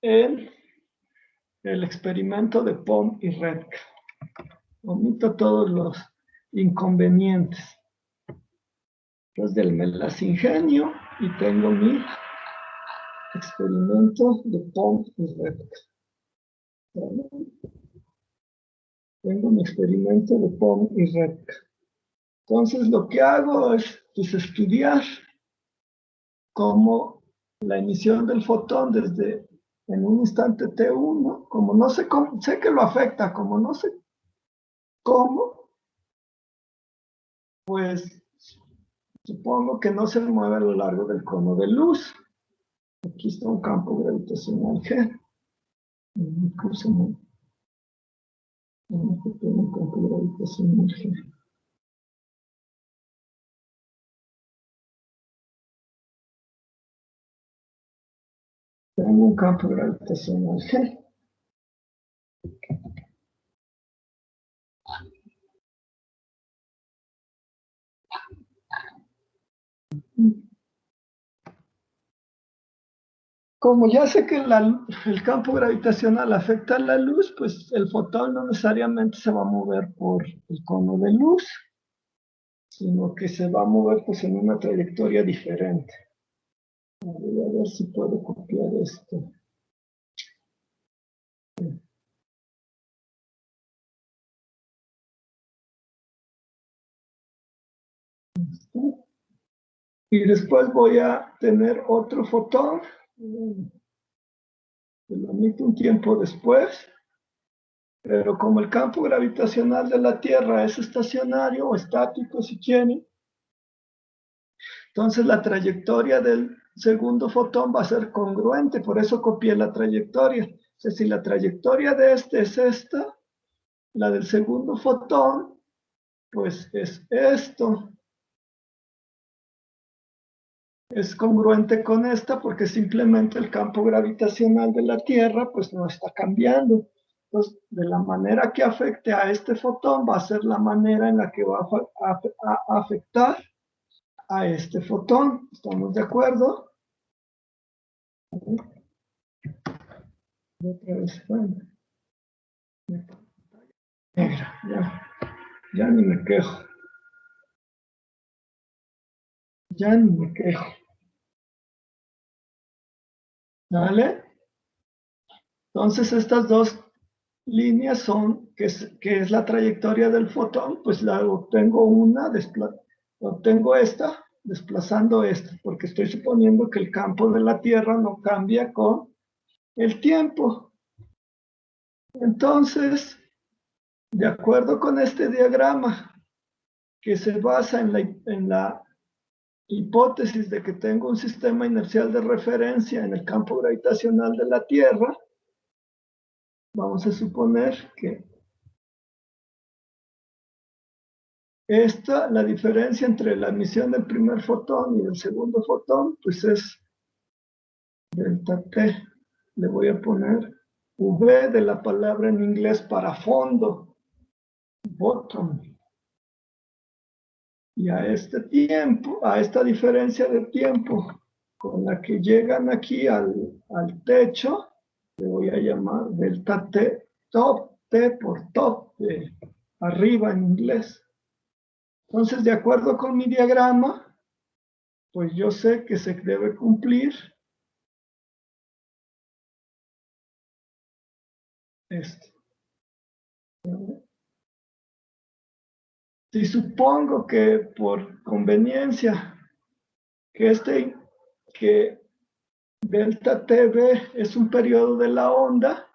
en el experimento de Pom y Repka. Omito todos los inconvenientes. Entonces, me las ingenio y tengo mi experimento de Pom y Repka. Tengo mi experimento de Pom y Repka. Entonces, lo que hago es pues, estudiar cómo la emisión del fotón desde en un instante t1, como no sé cómo, sé que lo afecta, como no sé cómo, pues supongo que no se mueve a lo largo del cono de luz. Aquí está un campo gravitacional G. Un campo gravitacional G. Tengo un campo gravitacional G. Como ya sé que el campo gravitacional afecta a la luz, pues el fotón no necesariamente se va a mover por el cono de luz, sino que se va a mover pues en una trayectoria diferente. Voy a ver si puedo copiar esto. Y después voy a tener otro fotón, que lo emito un tiempo después, pero como el campo gravitacional de la Tierra es estacionario o estático si quieren, entonces la trayectoria del segundo fotón va a ser congruente, por eso copié la trayectoria. O sea, si la trayectoria de este es esta, la del segundo fotón, pues es esto. Es congruente con esta porque simplemente el campo gravitacional de la Tierra pues no está cambiando. Entonces, de la manera que afecte a este fotón va a ser la manera en la que va a afectar a este fotón. ¿Estamos de acuerdo? Otra vez, bueno. Negra, ya ni me quejo. Ya ni me quejo. ¿Vale? Entonces estas dos líneas son, que es la trayectoria del fotón, pues la obtengo obtengo esta desplazando esta, porque estoy suponiendo que el campo de la Tierra no cambia con el tiempo. Entonces, de acuerdo con este diagrama, que se basa en la hipótesis de que tengo un sistema inercial de referencia en el campo gravitacional de la Tierra, vamos a suponer que la diferencia entre la emisión del primer fotón y del segundo fotón, pues es delta T. le voy a poner V de la palabra en inglés para fondo, bottom. Y a este tiempo, a esta diferencia de tiempo con la que llegan aquí al techo, le voy a llamar delta T, top, T por top, de arriba en inglés. Entonces, de acuerdo con mi diagrama, pues yo sé que se debe cumplir esto. Si supongo que por conveniencia que delta TB es un periodo de la onda,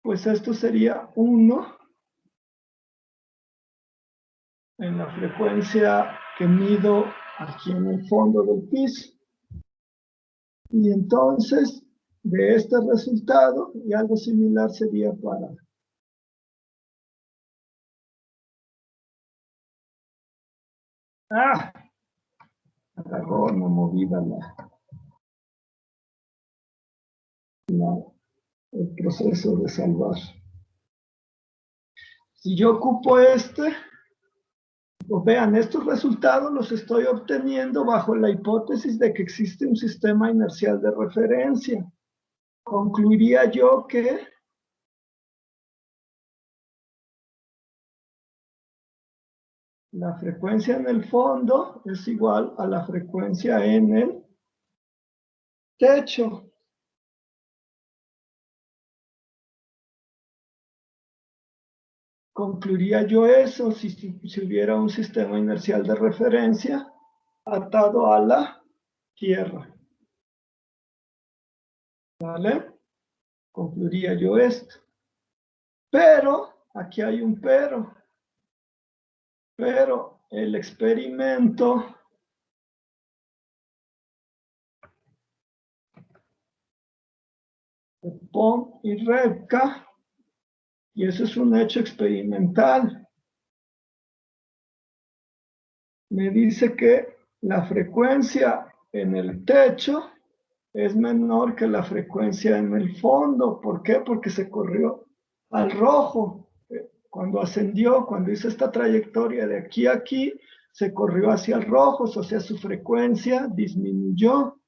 pues esto sería 1 en la frecuencia que mido aquí en el fondo del piso. Y entonces, de este resultado, y algo similar sería para... ¡Ah! Agarró una movida el proceso de salvar. Si yo ocupo pues vean, estos resultados los estoy obteniendo bajo la hipótesis de que existe un sistema inercial de referencia. Concluiría yo que la frecuencia en el fondo es igual a la frecuencia en el techo. Concluiría yo eso si hubiera un sistema inercial de referencia atado a la Tierra. ¿Vale? Concluiría yo esto. Pero, aquí hay un pero. Pero el experimento de Pont y Repka, y eso es un hecho experimental, me dice que la frecuencia en el techo es menor que la frecuencia en el fondo. ¿Por qué? Porque se corrió al rojo. Cuando ascendió, cuando hizo esta trayectoria de aquí a aquí, se corrió hacia el rojo, o sea, su frecuencia disminuyó.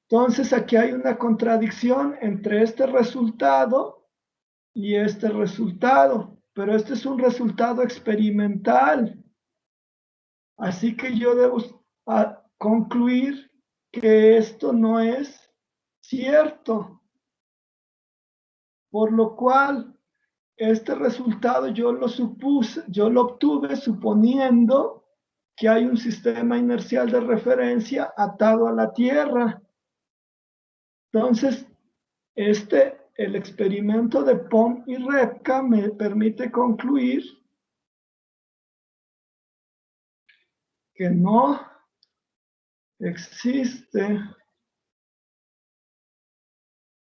Entonces, aquí hay una contradicción entre este resultado y este resultado, pero este es un resultado experimental. Así que yo debo concluir que esto no es cierto, por lo cual este resultado yo lo obtuve suponiendo que hay un sistema inercial de referencia atado a la Tierra. Entonces, el experimento de Pont y Repka me permite concluir que no existe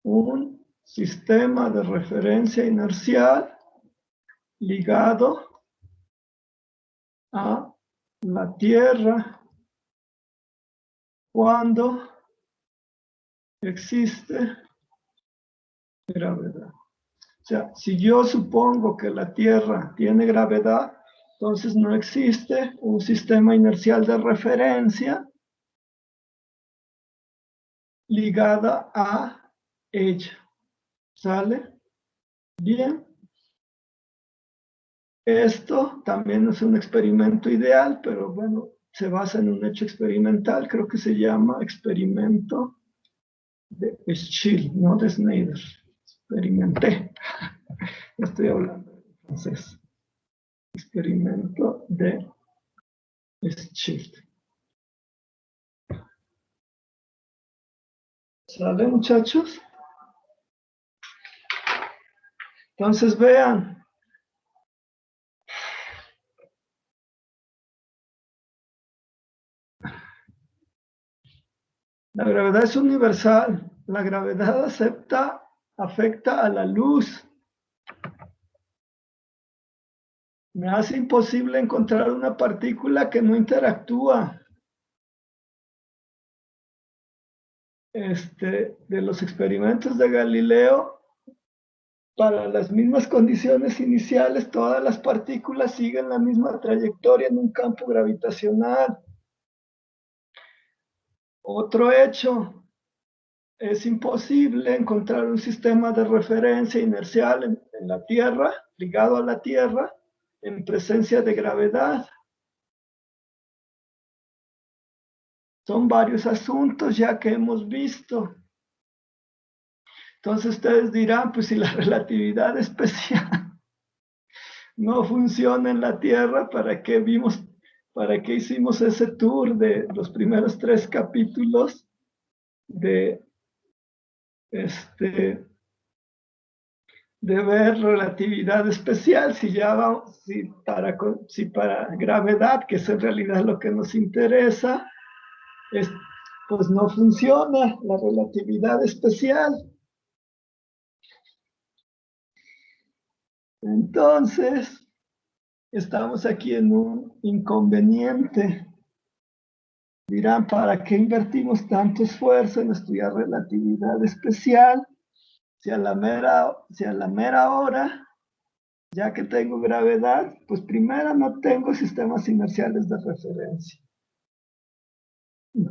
un sistema de referencia inercial ligado a la Tierra cuando existe gravedad. O sea, si yo supongo que la Tierra tiene gravedad, entonces no existe un sistema inercial de referencia ligada a ella. ¿Sale? Bien. Esto también es un experimento ideal, pero bueno, se basa en un hecho experimental, creo que se llama experimento de Schill, no de Snyder. Experimenté. Estoy hablando en francés. Experimento de Schill. ¿Sale, muchachos? Entonces vean. La gravedad es universal. La gravedad afecta a la luz. Me hace imposible encontrar una partícula que no interactúa. de los experimentos de Galileo, para las mismas condiciones iniciales, todas las partículas siguen la misma trayectoria en un campo gravitacional. Otro hecho, es imposible encontrar un sistema de referencia inercial en la Tierra, ligado a la Tierra, en presencia de gravedad. Son varios asuntos ya que hemos visto. Entonces ustedes dirán, pues si la relatividad especial no funciona en la Tierra, ¿para qué hicimos ese tour de los primeros 3 capítulos de, este, de ver relatividad especial? Si para gravedad, que es en realidad lo que nos interesa, pues no funciona la relatividad especial. Entonces, estamos aquí en un inconveniente. Dirán, ¿para qué invertimos tanto esfuerzo en estudiar relatividad especial? Si a la mera hora, ya que tengo gravedad, pues primero no tengo sistemas inerciales de referencia,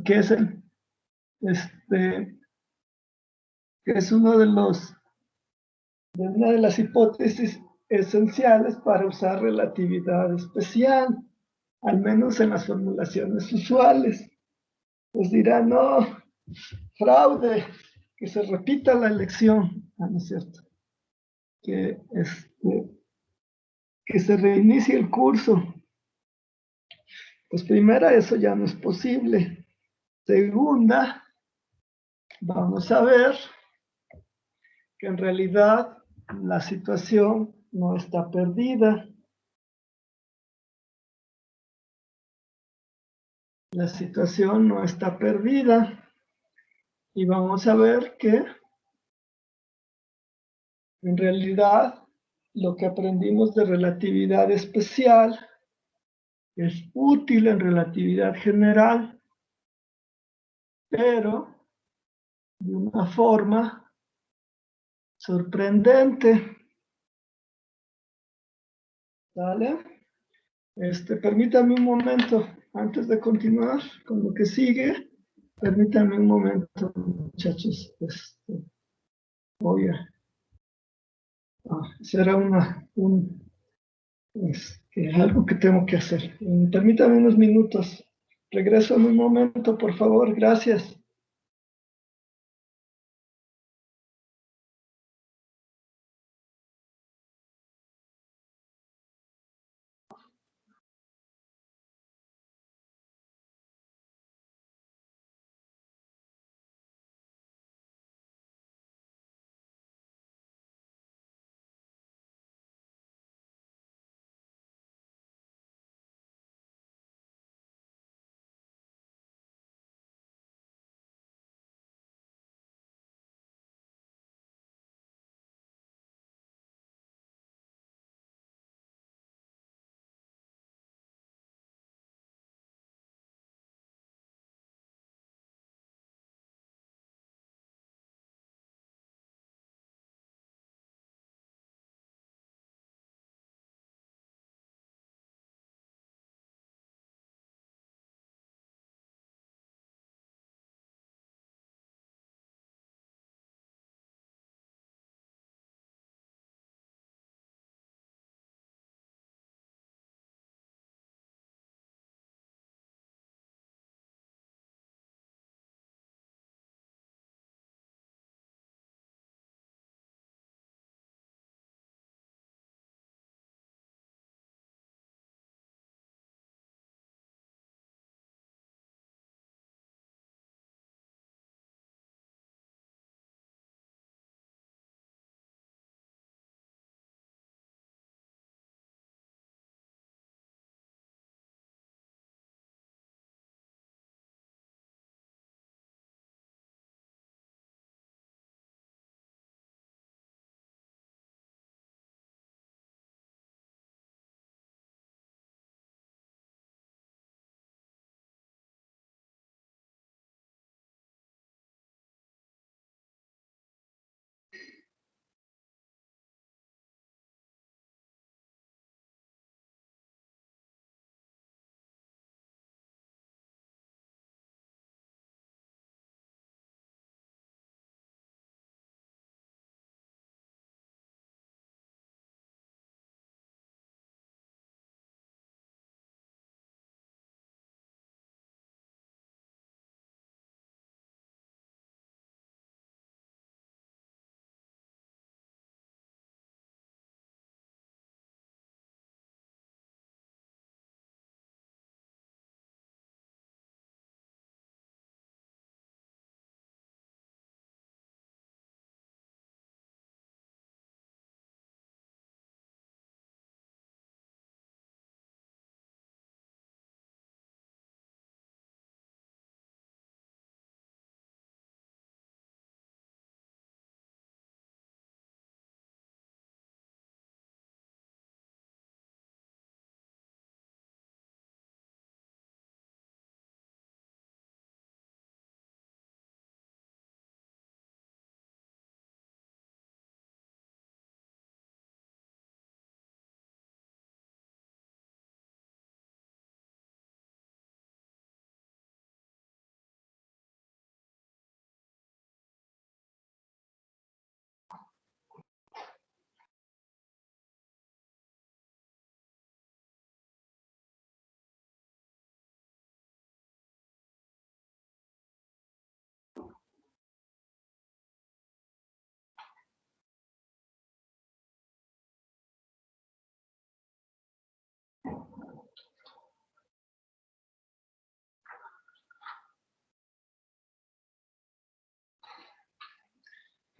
que es, este, que es una de las hipótesis esenciales para usar relatividad especial, al menos en las formulaciones usuales. Pues dirán, no, fraude, que se repita la elección. Ah, no es cierto. Que se reinicie el curso. Pues primera, eso ya no es posible. Segunda, vamos a ver que en realidad la situación no está perdida. La situación no está perdida. Y vamos a ver que en realidad lo que aprendimos de relatividad especial es útil en relatividad general, pero de una forma sorprendente. ¿Vale? Permítame un momento, antes de continuar con lo que sigue, permítame un momento, muchachos. Voy a será algo que tengo que hacer. Permítame unos minutos. Regreso en un momento, por favor. Gracias.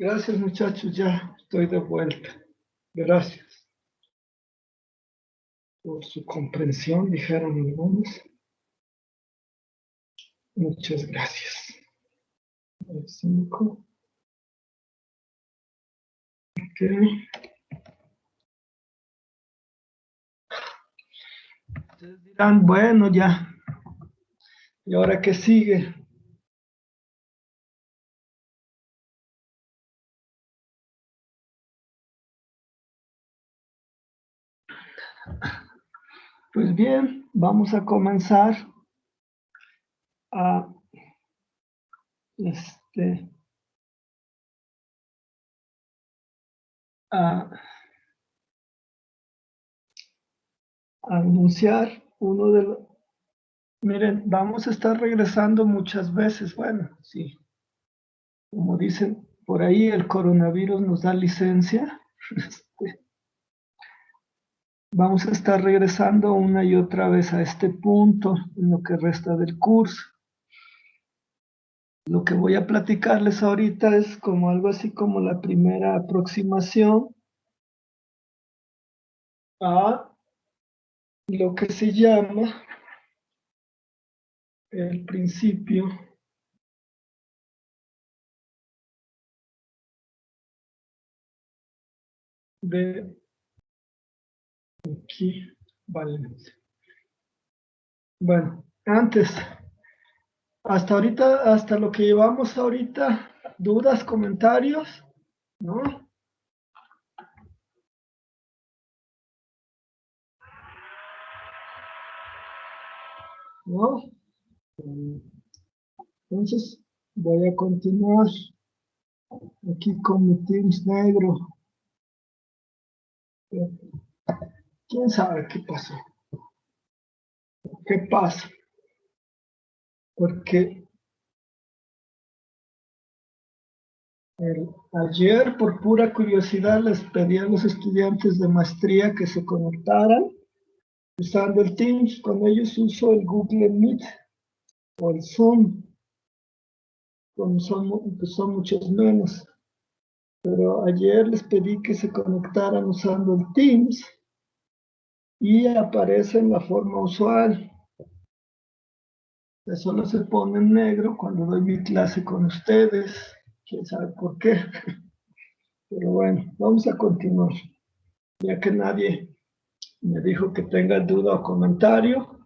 Gracias, muchachos, ya estoy de vuelta. Gracias por su comprensión, dijeron algunos. Muchas gracias. 5. Ok. Ustedes dirán, bueno, ya. ¿Y ahora qué sigue? Pues bien, vamos a comenzar a a anunciar uno de los... Miren, vamos a estar regresando muchas veces. Bueno, sí, como dicen por ahí, el coronavirus nos da licencia. Vamos a estar regresando una y otra vez a este punto en lo que resta del curso. Lo que voy a platicarles ahorita es como algo así como la primera aproximación a lo que se llama el principio de equivalencia. Bueno, antes, hasta ahorita, hasta lo que llevamos ahorita, dudas, comentarios, ¿no? ¿No? Entonces, voy a continuar aquí con mi Teams negro. ¿Quién sabe qué pasó? ¿Qué pasa? Porque ayer, por pura curiosidad, les pedí a los estudiantes de maestría que se conectaran usando el Teams. Con ellos uso el Google Meet o el Zoom, son muchos menos. Pero ayer les pedí que se conectaran usando el Teams y aparece en la forma usual. Solo se pone en negro cuando doy mi clase con ustedes. Quién sabe por qué. Pero bueno, vamos a continuar. Ya que nadie me dijo que tenga duda o comentario.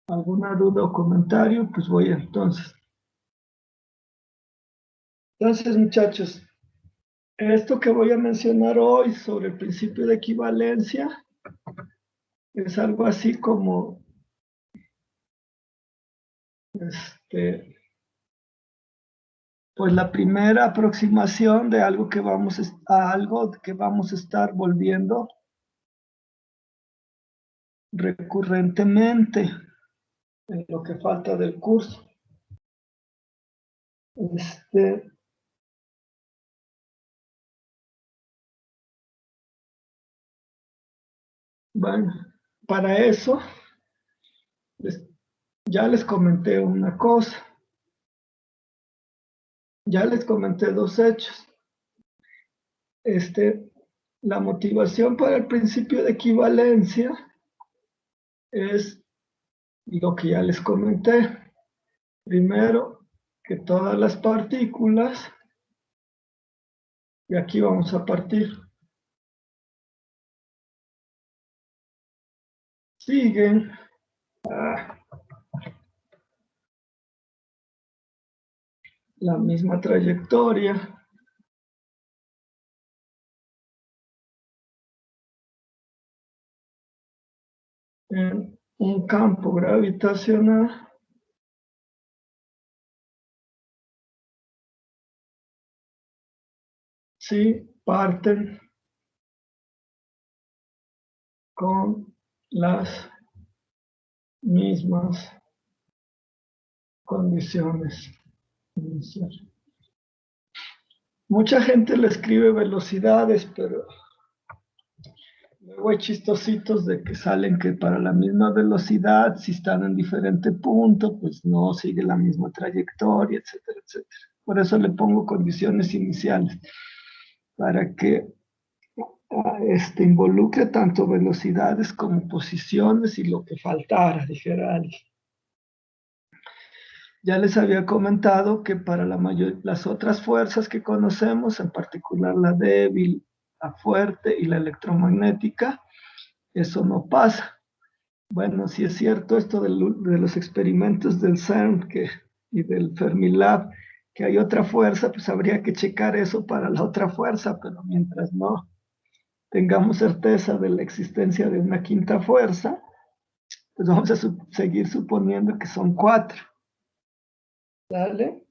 ¿Alguna duda o comentario? Pues voy entonces. Entonces, muchachos, esto que voy a mencionar hoy sobre el principio de equivalencia es algo así como pues la primera aproximación de algo que vamos a algo que vamos a estar volviendo recurrentemente en lo que falta del curso. Bueno, para eso ya les comenté una cosa, ya les comenté dos hechos. La motivación para el principio de equivalencia es lo que ya les comenté. Primero, que todas las partículas, y aquí vamos a partir, siguen la misma trayectoria en un campo gravitacional si parten con las mismas condiciones iniciales. Mucha gente le escribe velocidades, pero luego hay chistositos de que salen que para la misma velocidad, si están en diferente punto, pues no sigue la misma trayectoria, etcétera, etcétera. Por eso le pongo condiciones iniciales, para que involucre tanto velocidades como posiciones y lo que faltara, dijera alguien. Ya les había comentado que para las otras fuerzas que conocemos, en particular la débil, la fuerte y la electromagnética, eso no pasa. Bueno, si es cierto esto de los experimentos del CERN y del Fermilab, que hay otra fuerza, pues habría que checar eso para la otra fuerza, pero mientras no tengamos certeza de la existencia de una quinta fuerza, pues vamos a seguir suponiendo que son cuatro. ¿Vale?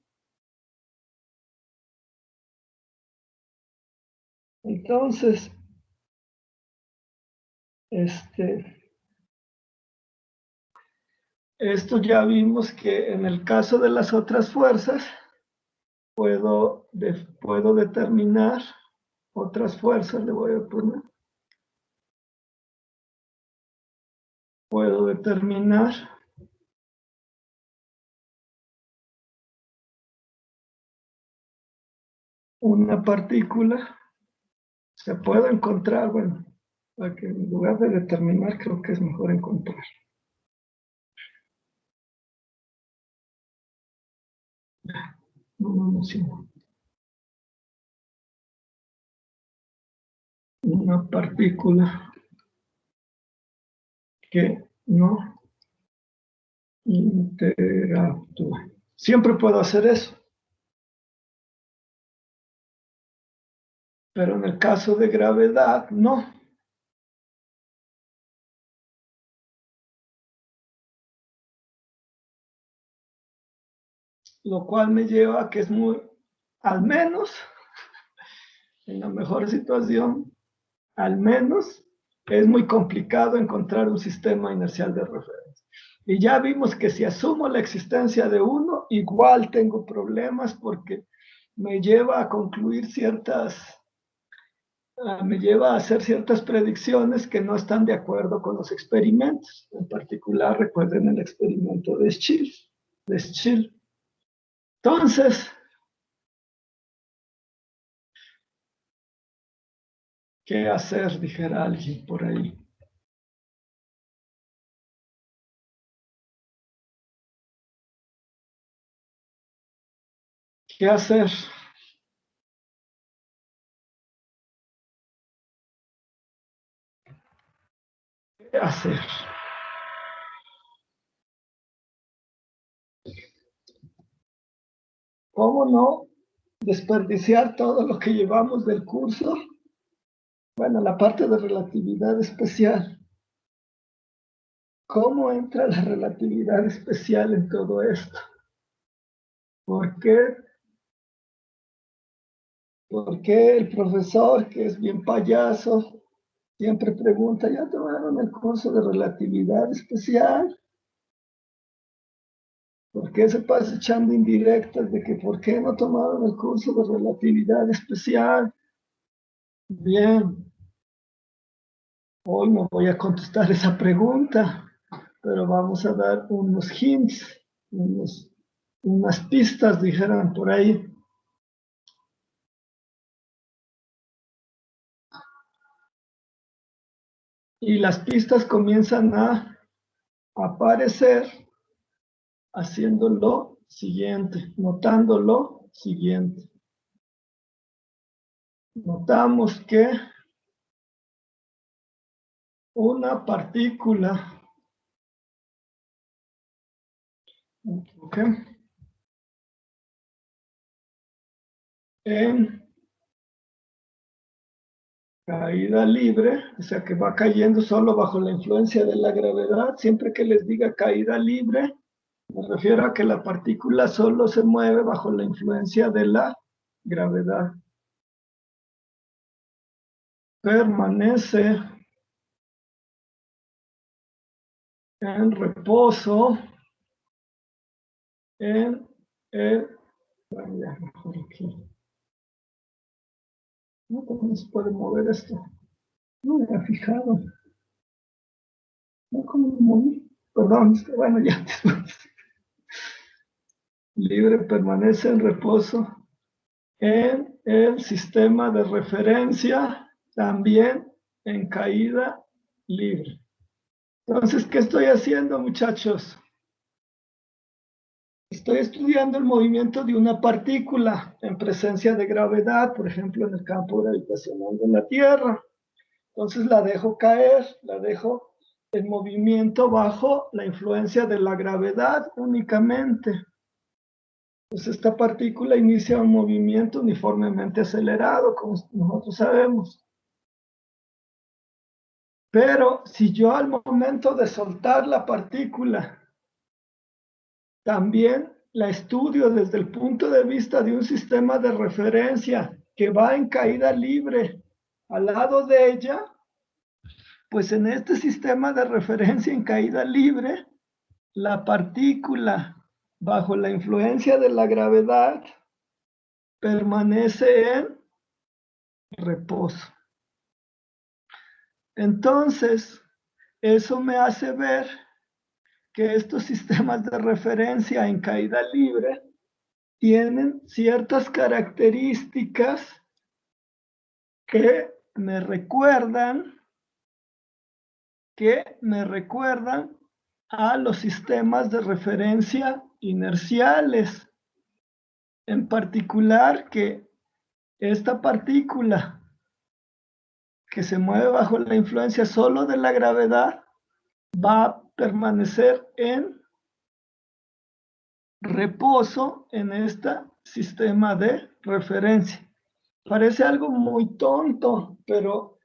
Entonces, esto ya vimos que en el caso de las otras fuerzas, puedo determinar otras fuerzas, le voy a poner. Puedo determinar una partícula, se puede encontrar, bueno, para que en lugar de determinar creo que es mejor encontrar. No, sino una partícula que no interactúa. Siempre puedo hacer eso. Pero en el caso de gravedad, no. Lo cual me lleva a que es muy, al menos, en la mejor situación, al menos es muy complicado encontrar un sistema inercial de referencia. Y ya vimos que si asumo la existencia de uno, igual tengo problemas porque me lleva a concluir me lleva a hacer ciertas predicciones que no están de acuerdo con los experimentos. En particular, recuerden el experimento de Schill. Entonces, ¿qué hacer? Dijera alguien por ahí. ¿Qué hacer? ¿Qué hacer? ¿Cómo no desperdiciar todo lo que llevamos del curso? Bueno, la parte de relatividad especial. ¿Cómo entra la relatividad especial en todo esto? ¿Por qué? ¿Por qué el profesor, que es bien payaso, siempre pregunta, ¿ya tomaron el curso de relatividad especial? ¿Por qué se pasa echando indirectas de que por qué no tomaron el curso de relatividad especial? Bien, hoy no voy a contestar esa pregunta, pero vamos a dar unos hints, unas pistas, dijeran por ahí. Y las pistas comienzan a aparecer haciendo lo siguiente, notando lo siguiente. Notamos que una partícula, ¿okay?, en caída libre, o sea que va cayendo solo bajo la influencia de la gravedad. Siempre que les diga caída libre, me refiero a que la partícula solo se mueve bajo la influencia de la gravedad. Permanece en reposo en el... Bueno, ya, mejor aquí. No, ¿cómo se puede mover esto? No me había fijado. No, ¿cómo lo moví? Perdón, bueno, ya. libre permanece en reposo en el sistema de referencia, también en caída libre. Entonces, ¿qué estoy haciendo, muchachos? Estoy estudiando el movimiento de una partícula en presencia de gravedad, por ejemplo, en el campo gravitacional de la Tierra. Entonces la dejo caer, la dejo en movimiento bajo la influencia de la gravedad únicamente. Pues esta partícula inicia un movimiento uniformemente acelerado, como nosotros sabemos. Pero si yo al momento de soltar la partícula también la estudio desde el punto de vista de un sistema de referencia que va en caída libre al lado de ella, pues en este sistema de referencia en caída libre, la partícula bajo la influencia de la gravedad permanece en reposo. Entonces, eso me hace ver que estos sistemas de referencia en caída libre tienen ciertas características que me recuerdan a los sistemas de referencia inerciales. En particular, que esta partícula que se mueve bajo la influencia solo de la gravedad va a permanecer en reposo en este sistema de referencia. Parece algo muy tonto, pero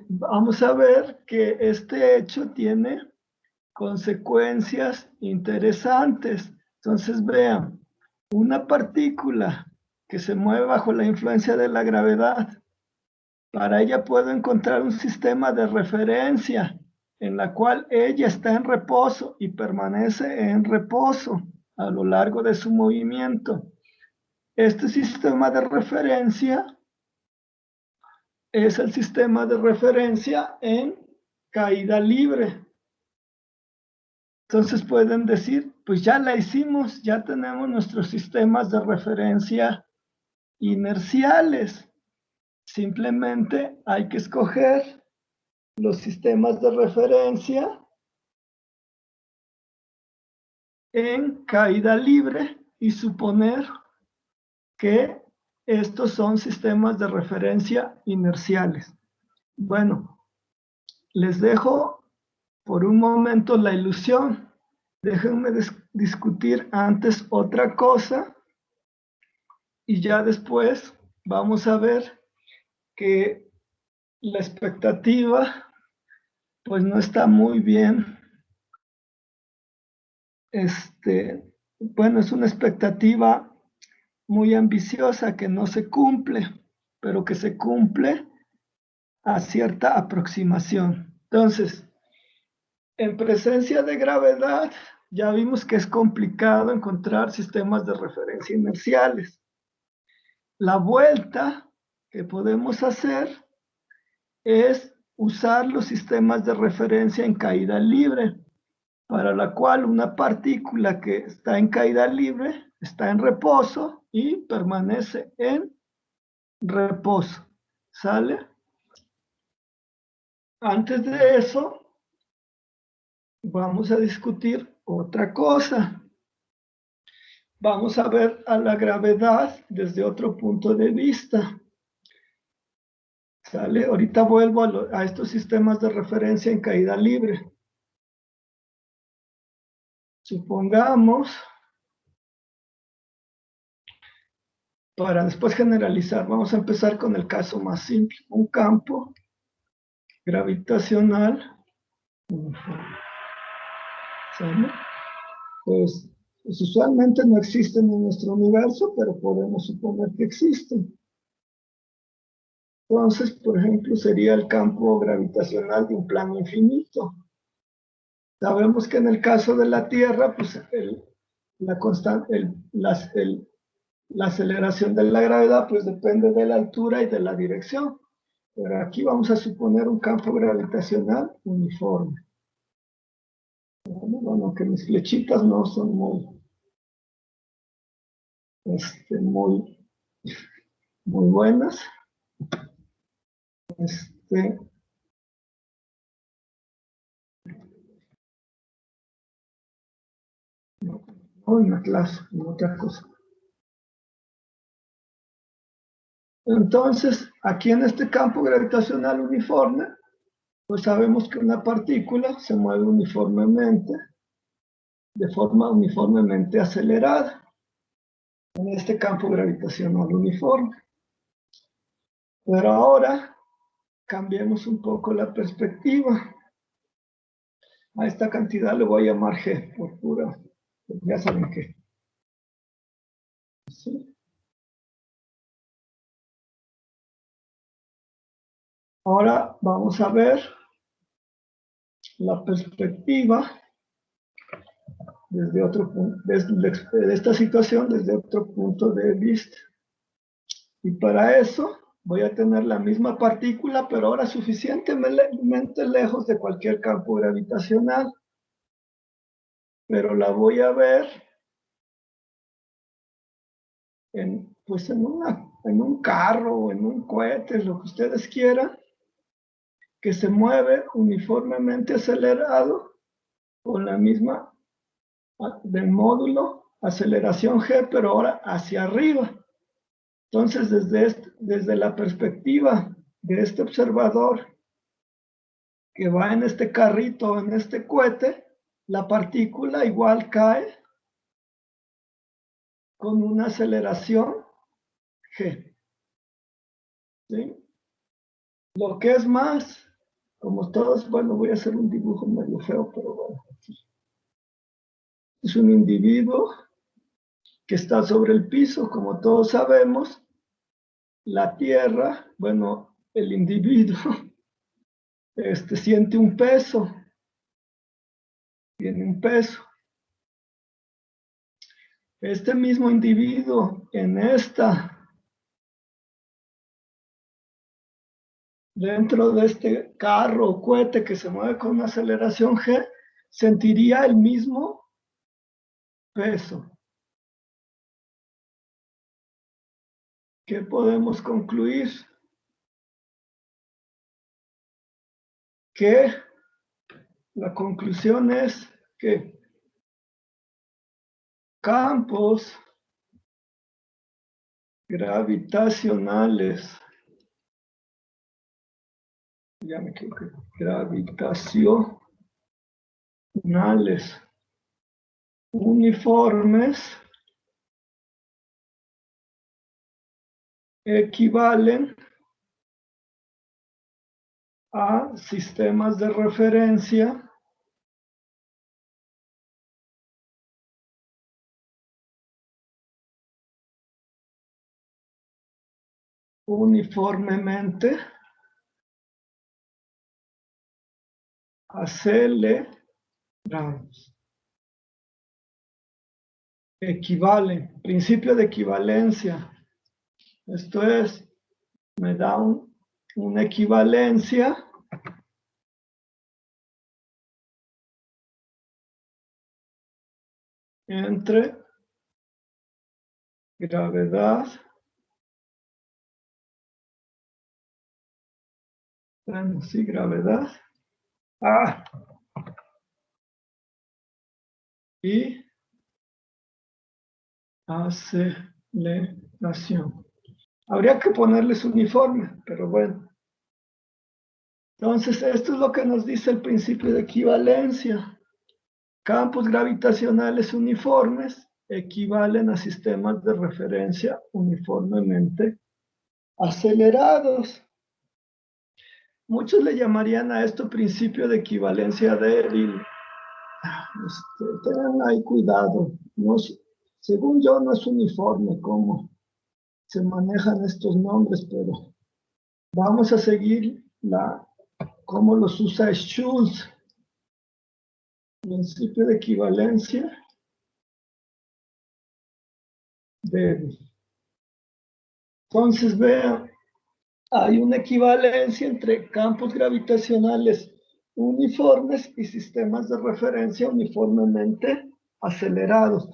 vamos a ver que este hecho tiene consecuencias interesantes. Entonces vean, una partícula que se mueve bajo la influencia de la gravedad, para ella puedo encontrar un sistema de referencia en la cual ella está en reposo y permanece en reposo a lo largo de su movimiento. Este sistema de referencia es el sistema de referencia en caída libre. Entonces pueden decir, pues ya la hicimos, ya tenemos nuestros sistemas de referencia inerciales. Simplemente hay que escoger los sistemas de referencia en caída libre y suponer que estos son sistemas de referencia inerciales. Bueno, les dejo por un momento la ilusión. Déjenme discutir antes otra cosa y ya después vamos a ver que la expectativa pues no está muy bien. Bueno, es una expectativa muy ambiciosa que no se cumple, pero que se cumple a cierta aproximación. Entonces, en presencia de gravedad, ya vimos que es complicado encontrar sistemas de referencia inerciales. La vuelta que podemos hacer es usar los sistemas de referencia en caída libre, para la cual una partícula que está en caída libre está en reposo y permanece en reposo. ¿Sale? Antes de eso, vamos a discutir otra cosa. Vamos a ver a la gravedad desde otro punto de vista. ¿Sale? Ahorita vuelvo a estos sistemas de referencia en caída libre. Supongamos, para después generalizar, vamos a empezar con el caso más simple. Un campo gravitacional uniforme. ¿Sale? Pues usualmente no existen en nuestro universo, pero podemos suponer que existen. Entonces, por ejemplo, sería el campo gravitacional de un plano infinito. Sabemos que en el caso de la Tierra, pues la aceleración de la gravedad pues depende de la altura y de la dirección. Pero aquí vamos a suponer un campo gravitacional uniforme. Bueno, que mis flechitas no son muy muy buenas. No en la clase, en otra cosa. Entonces, aquí en este campo gravitacional uniforme, pues sabemos que una partícula se mueve uniformemente, de forma uniformemente acelerada, en este campo gravitacional uniforme. Pero ahora, cambiemos un poco la perspectiva. A esta cantidad le voy a llamar G, por pura, ya saben qué. ¿Sí? Ahora vamos a ver la perspectiva desde otro punto, de esta situación desde otro punto de vista. Y para eso voy a tener la misma partícula, pero ahora suficientemente lejos de cualquier campo gravitacional. Pero la voy a ver pues en un carro o en un cohete, lo que ustedes quieran, que se mueve uniformemente acelerado con la misma del módulo aceleración G, pero ahora hacia arriba. Entonces, desde la perspectiva de este observador que va en este carrito, en este cohete, la partícula igual cae con una aceleración G. ¿Sí? Lo que es más, como todos, bueno, voy a hacer un dibujo medio feo, pero bueno. Es un individuo que está sobre el piso, como todos sabemos. La Tierra, bueno, el individuo siente un peso, tiene un peso. Este mismo individuo dentro de este carro o cohete que se mueve con una aceleración G, sentiría el mismo peso. ¿Qué podemos concluir? Que la conclusión es que campos gravitacionales, ya me equivoqué, gravitacionales uniformes equivalen a sistemas de referencia uniformemente acelerados. Equivalen, principio de equivalencia. Esto es, me da una equivalencia entre gravedad, bueno, sí, gravedad, y aceleración. Habría que ponerles uniforme, pero bueno. Entonces, esto es lo que nos dice el principio de equivalencia. Campos gravitacionales uniformes equivalen a sistemas de referencia uniformemente acelerados. Muchos le llamarían a esto principio de equivalencia débil. Tengan ahí cuidado. No, según yo, no es uniforme cómo se manejan estos nombres, pero vamos a seguir cómo los usa Schultz. Principio de equivalencia débil. Entonces, vean, hay una equivalencia entre campos gravitacionales uniformes y sistemas de referencia uniformemente acelerados.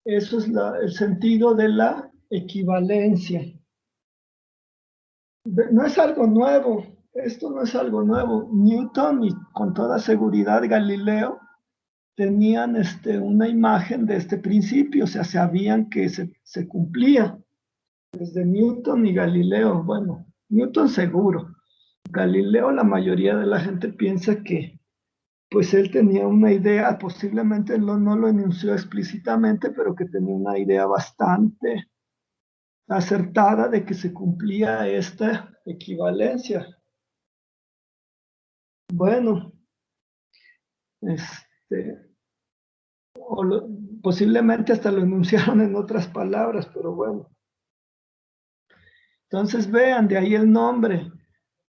Eso es el sentido de la equivalencia. No es algo nuevo, esto no es algo nuevo. Newton y con toda seguridad Galileo tenían una imagen de este principio, o sea, sabían que se cumplía. Desde Newton y Galileo, bueno, Newton seguro. Galileo, la mayoría de la gente piensa que pues él tenía una idea, posiblemente no lo enunció explícitamente, pero que tenía una idea bastante acertada de que se cumplía esta equivalencia. Bueno, posiblemente hasta lo enunciaron en otras palabras, pero bueno. Entonces vean, de ahí el nombre.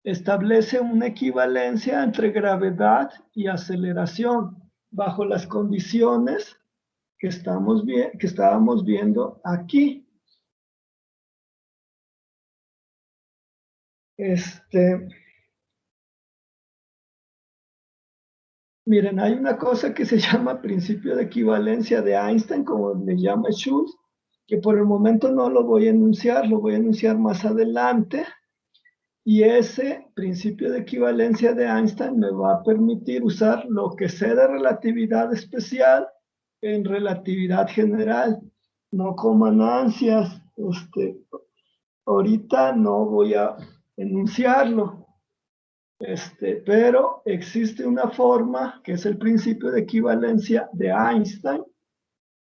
Establece una equivalencia entre gravedad y aceleración bajo las condiciones que estábamos viendo aquí. Miren, hay una cosa que se llama principio de equivalencia de Einstein, como le llama Schultz, que por el momento no lo voy a enunciar, lo voy a enunciar más adelante. Y ese principio de equivalencia de Einstein me va a permitir usar lo que sé de relatividad especial en relatividad general. No coman ansias, ahorita no voy a enunciarlo, pero existe una forma que es el principio de equivalencia de Einstein.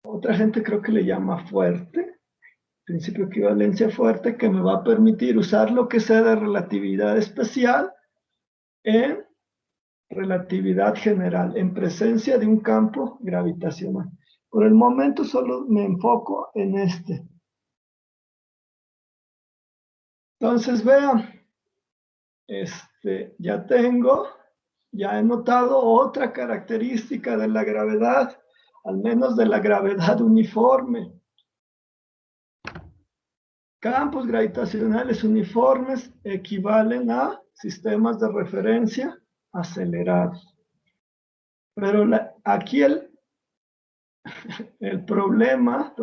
Otra gente creo que le llama fuerte, principio de equivalencia fuerte, que me va a permitir usar lo que sé de relatividad especial en relatividad general, en presencia de un campo gravitacional. Por el momento solo me enfoco en este. Entonces vean, ya he notado otra característica de la gravedad, al menos de la gravedad uniforme. Campos gravitacionales uniformes equivalen a sistemas de referencia acelerados. Pero aquí el problema,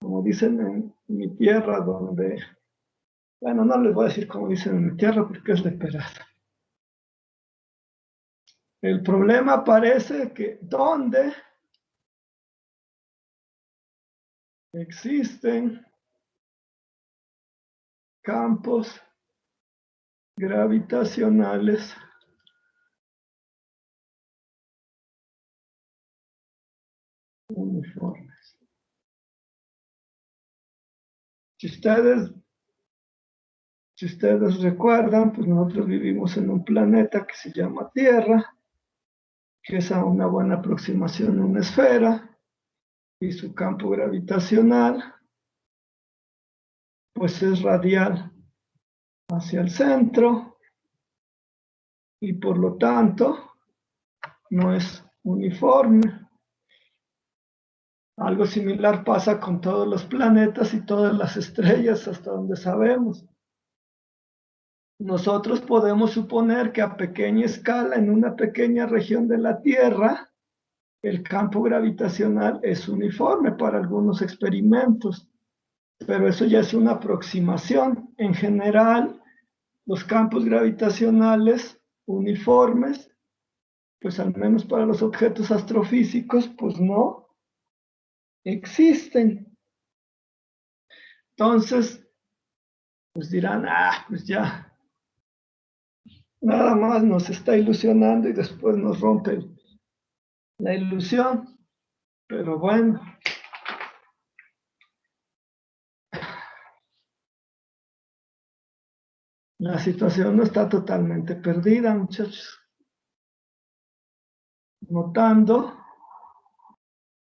como dicen en mi tierra, bueno, no les voy a decir como dicen en mi tierra porque es de peraza. El problema parece que donde existen campos gravitacionales uniformes. Si ustedes recuerdan, pues nosotros vivimos en un planeta que se llama Tierra, que es a una buena aproximación a una esfera, y su campo gravitacional, pues es radial hacia el centro, y por lo tanto no es uniforme. Algo similar pasa con todos los planetas y todas las estrellas, hasta donde sabemos. Nosotros podemos suponer que a pequeña escala, en una pequeña región de la Tierra, el campo gravitacional es uniforme para algunos experimentos, pero eso ya es una aproximación. En general, los campos gravitacionales uniformes, pues al menos para los objetos astrofísicos, pues no existen. Entonces, pues dirán, pues ya, nada más nos está ilusionando y después nos rompe la ilusión. Pero bueno, la situación no está totalmente perdida, muchachos. Notando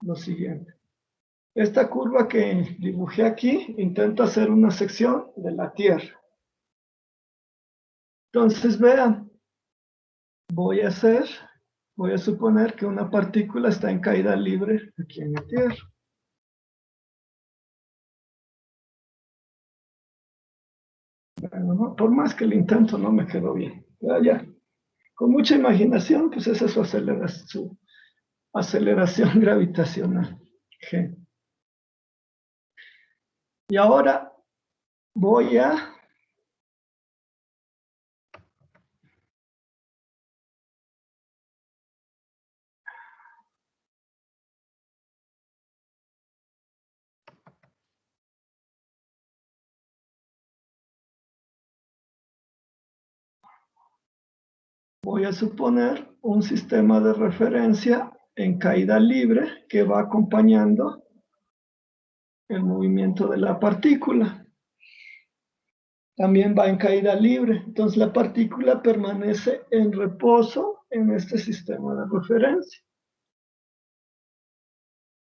lo siguiente. Esta curva que dibujé aquí intenta hacer una sección de la Tierra. Entonces, vean, voy a suponer que una partícula está en caída libre aquí en la Tierra. Bueno, ¿no? Por más que el intento no me quedó bien. Ya, con mucha imaginación, pues esa es su aceleración gravitacional, G. Y ahora voy a suponer un sistema de referencia en caída libre que va acompañando el movimiento de la partícula. También va en caída libre. Entonces la partícula permanece en reposo en este sistema de referencia.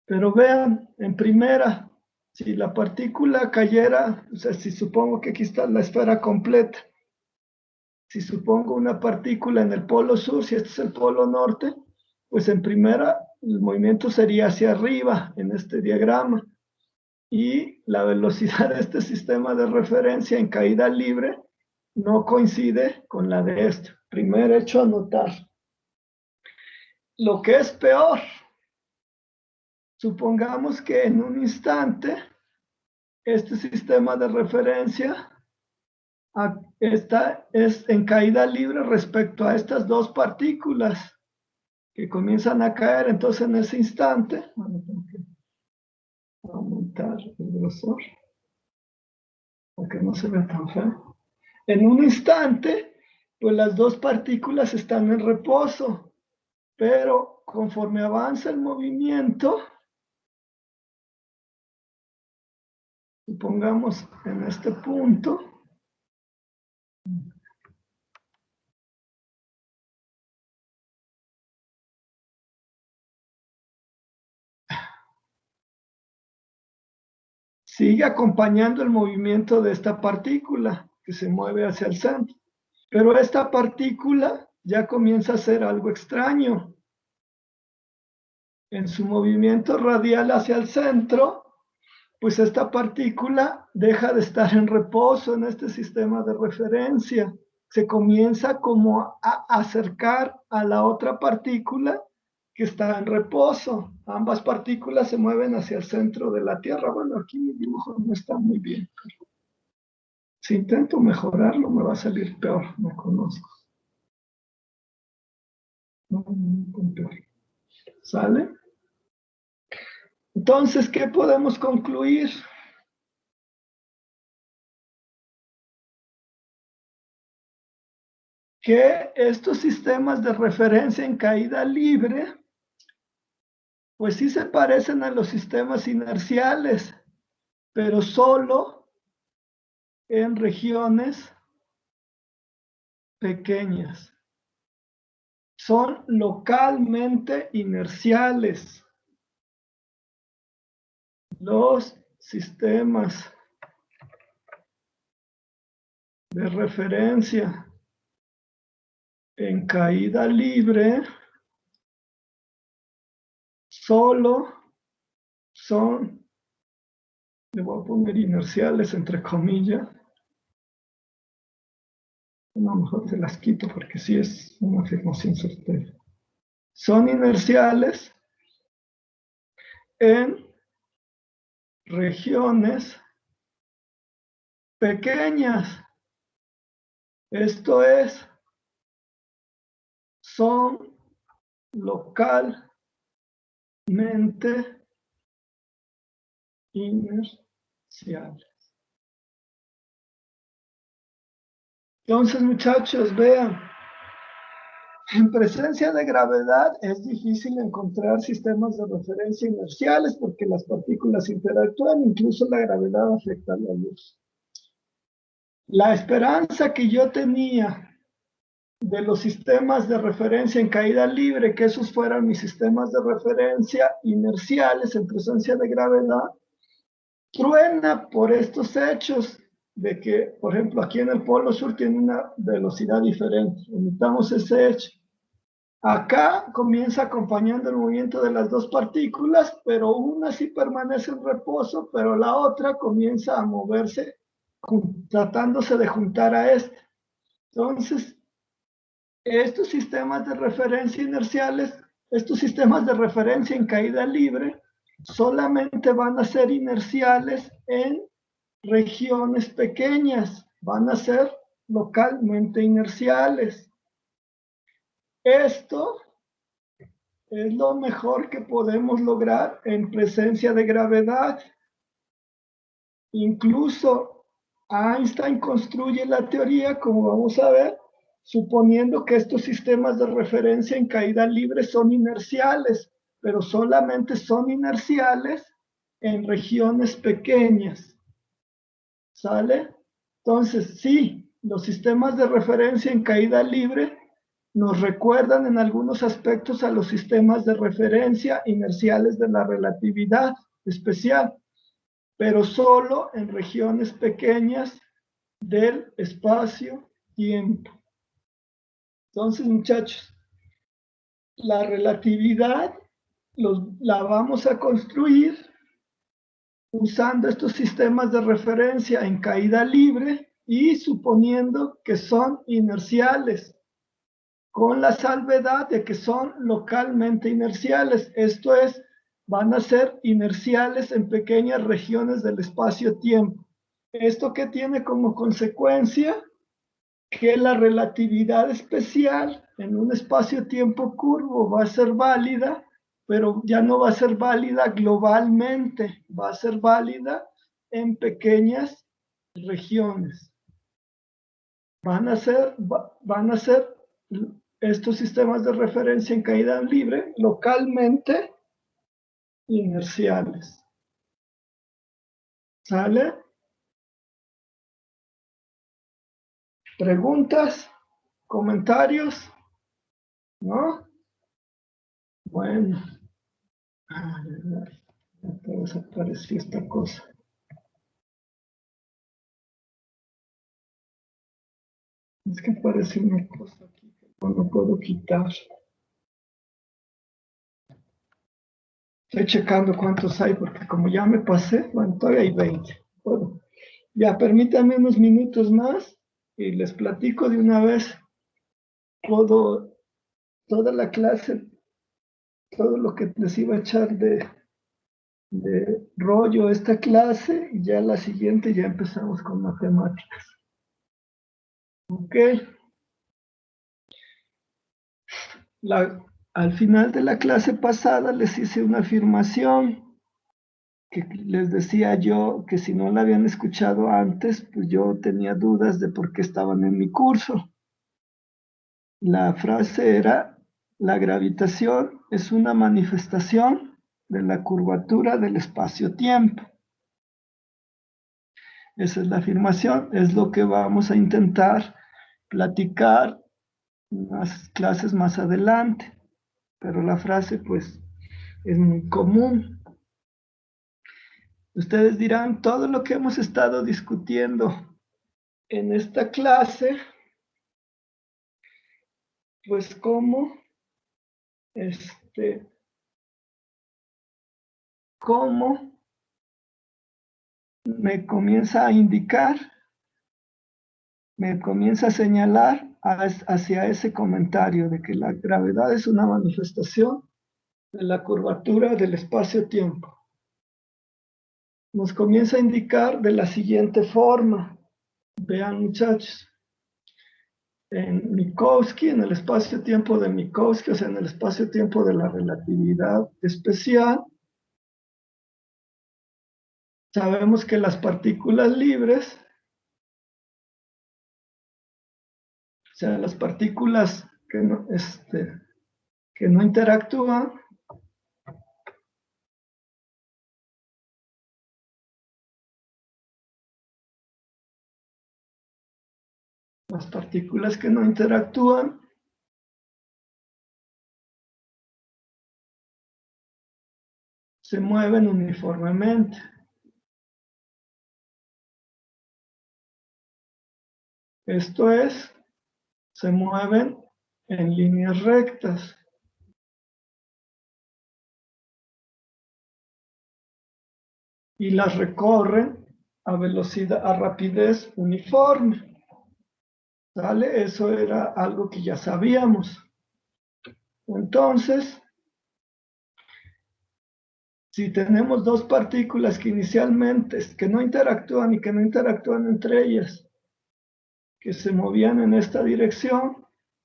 Pero vean, en primera, si la partícula cayera, o sea, si supongo que aquí está la esfera completa, si supongo una partícula en el polo sur, si este es el polo norte, pues en primera el movimiento sería hacia arriba en este diagrama. Y la velocidad de este sistema de referencia en caída libre no coincide con la de este. Primer hecho a notar. Lo que es peor, supongamos que en un instante este sistema de referencia es en caída libre respecto a estas dos partículas que comienzan a caer. Entonces en ese instante, bueno, tengo que aumentar el grosor para que no se vea tan feo. En un instante, pues las dos partículas están en reposo, pero conforme avanza el movimiento, supongamos en este punto, sigue acompañando el movimiento de esta partícula que se mueve hacia el centro. Pero esta partícula ya comienza a hacer algo extraño. En su movimiento radial hacia el centro, pues esta partícula deja de estar en reposo en este sistema de referencia. Se comienza como a acercar a la otra partícula que está en reposo. Ambas partículas se mueven hacia el centro de la Tierra. Bueno, aquí mi dibujo no está muy bien. Si intento mejorarlo, me va a salir peor. Me conozco. No, peor. ¿Sale? Entonces, ¿qué podemos concluir? Que estos sistemas de referencia en caída libre, pues sí se parecen a los sistemas inerciales, pero solo en regiones pequeñas. Son localmente inerciales. Los sistemas de referencia en caída libre solo son, le voy a poner inerciales entre comillas, a lo mejor se las quito porque sí es una afirmación certera. Son inerciales en regiones pequeñas. Esto es, son localmente inerciales. Entonces, muchachos, vean, en presencia de gravedad es difícil encontrar sistemas de referencia inerciales porque las partículas interactúan, incluso la gravedad afecta a la luz. La esperanza que yo tenía de los sistemas de referencia en caída libre, que esos fueran mis sistemas de referencia inerciales en presencia de gravedad, truena por estos hechos de que, por ejemplo, aquí en el polo sur tiene una velocidad diferente. Omitamos ese hecho. Acá comienza acompañando el movimiento de las dos partículas, pero una sí permanece en reposo, pero la otra comienza a moverse tratándose de juntar a este. Entonces, estos sistemas de referencia inerciales, estos sistemas de referencia en caída libre, solamente van a ser inerciales en regiones pequeñas, van a ser localmente inerciales. Esto es lo mejor que podemos lograr en presencia de gravedad. Incluso Einstein construye la teoría, como vamos a ver, suponiendo que estos sistemas de referencia en caída libre son inerciales, pero solamente son inerciales en regiones pequeñas. ¿Sale? Entonces, sí, los sistemas de referencia en caída libre nos recuerdan en algunos aspectos a los sistemas de referencia inerciales de la relatividad especial, pero solo en regiones pequeñas del espacio-tiempo. Entonces, muchachos, la relatividad la vamos a construir usando estos sistemas de referencia en caída libre y suponiendo que son inerciales, con la salvedad de que son localmente inerciales. Esto es, van a ser inerciales en pequeñas regiones del espacio-tiempo. ¿Esto qué tiene como consecuencia? Que la relatividad especial en un espacio-tiempo curvo va a ser válida, pero ya no va a ser válida globalmente, va a ser válida en pequeñas regiones. Van a ser estos sistemas de referencia en caída libre localmente inerciales. ¿Sale? ¿Preguntas? ¿Comentarios? ¿No? Bueno. Ya desapareció esta cosa. Es que aparece una cosa aquí que no puedo quitar. Estoy checando cuántos hay porque como ya me pasé, bueno, todavía hay 20. Bueno, ya permítanme unos minutos más y les platico de una vez toda la clase, todo lo que les iba a echar de rollo esta clase y ya la siguiente ya empezamos con matemáticas. Ok. Al final de la clase pasada les hice una afirmación que les decía yo que si no la habían escuchado antes, pues yo tenía dudas de por qué estaban en mi curso. La frase era, la gravitación es una manifestación de la curvatura del espacio-tiempo. Esa es la afirmación, es lo que vamos a intentar platicar en unas clases más adelante, pero la frase pues es muy común. Ustedes dirán, todo lo que hemos estado discutiendo en esta clase, pues cómo me comienza a indicar, me comienza a señalar hacia ese comentario de que la gravedad es una manifestación de la curvatura del espacio-tiempo. Nos comienza a indicar de la siguiente forma. Vean, muchachos, en Minkowski, en el espacio-tiempo de Minkowski, o sea, en el espacio-tiempo de la relatividad especial, sabemos que las partículas libres, o sea, las partículas que no interactúan, las partículas que no interactúan se mueven uniformemente. Esto es, se mueven en líneas rectas. Y las recorren a velocidad, a rapidez uniforme. ¿Sale? Eso era algo que ya sabíamos. Entonces, Si tenemos dos partículas que inicialmente que no interactúan y que no interactúan entre ellas, que se movían en esta dirección,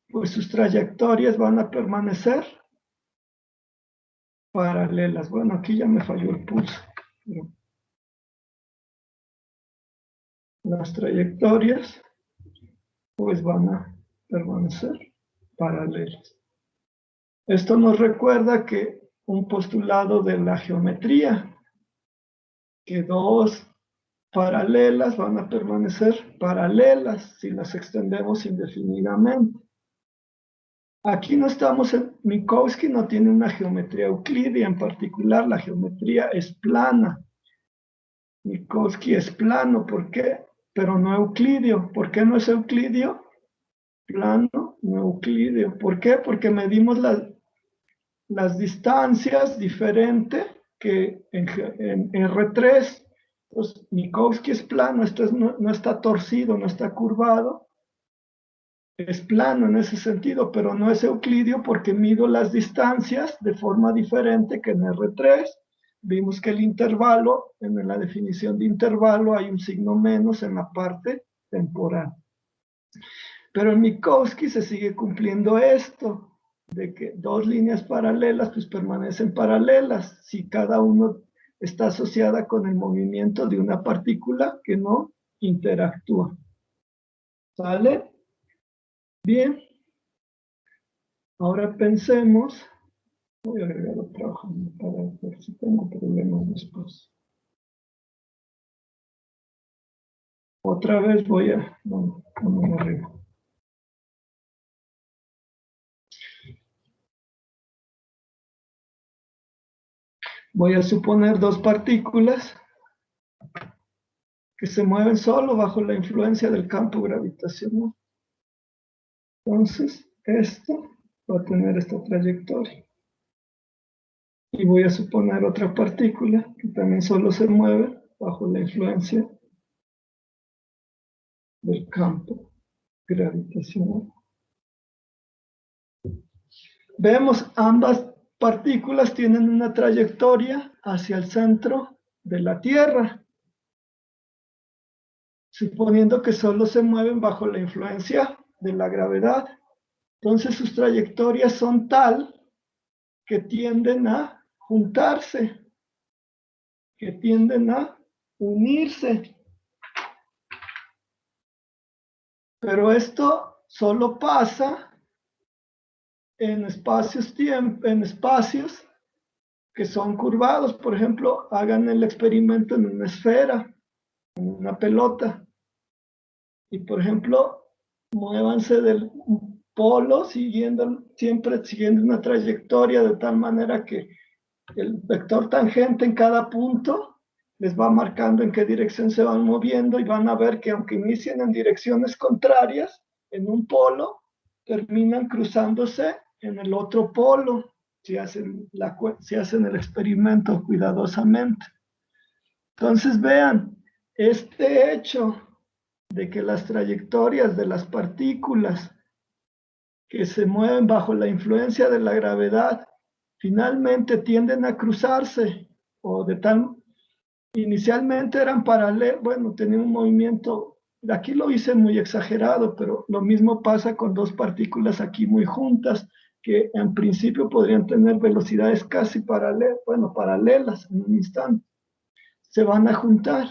pues sus trayectorias van a permanecer paralelas. Bueno, aquí ya me falló el pulso. Pero las trayectorias pues van a permanecer paralelas. Esto nos recuerda que un postulado de la geometría, que dos paralelas van a permanecer paralelas si las extendemos indefinidamente. Aquí no estamos en, Minkowski no tiene una geometría euclídea en particular, la geometría es plana. Minkowski es plano, ¿por qué? Pero no euclídeo. ¿Por qué no es euclídeo? Plano, no euclídeo. ¿Por qué? Porque medimos las distancias diferente que en R3. Entonces, Minkowski es plano, esto no está torcido, no está curvado. Es plano en ese sentido, pero no es euclidio porque mido las distancias de forma diferente que en R3. Vimos que el intervalo, en la definición de intervalo hay un signo menos en la parte temporal. Pero en Minkowski se sigue cumpliendo esto, de que dos líneas paralelas pues permanecen paralelas si cada uno está asociada con el movimiento de una partícula que no interactúa. ¿Sale? Bien. Ahora pensemos, voy a agregar otra hoja para ver si tengo problemas después. Otra vez voy a, bueno, poner arriba. Voy a suponer dos partículas que se mueven solo bajo la influencia del campo gravitacional. Entonces, esto va a tener esta trayectoria. Y voy a suponer otra partícula que también solo se mueve bajo la influencia del campo gravitacional. Vemos ambas partículas tienen una trayectoria hacia el centro de la Tierra, suponiendo que solo se mueven bajo la influencia de la gravedad. Entonces sus trayectorias son tal que tienden a juntarse, que tienden a unirse. Pero esto solo pasa en espacios que son curvados. Por ejemplo, hagan el experimento en una esfera, en una pelota. Y por ejemplo, muévanse del polo siempre siguiendo una trayectoria de tal manera que el vector tangente en cada punto les va marcando en qué dirección se van moviendo y van a ver que aunque inicien en direcciones contrarias, en un polo, terminan cruzándose en el otro polo si hacen el experimento cuidadosamente. Entonces vean, este hecho de que las trayectorias de las partículas que se mueven bajo la influencia de la gravedad finalmente tienden a cruzarse o de tal, inicialmente eran paralelos, bueno, tenían un movimiento, aquí lo hice muy exagerado, pero lo mismo pasa con dos partículas aquí muy juntas, que en principio podrían tener velocidades casi paralelas, bueno, paralelas en un instante, se van a juntar.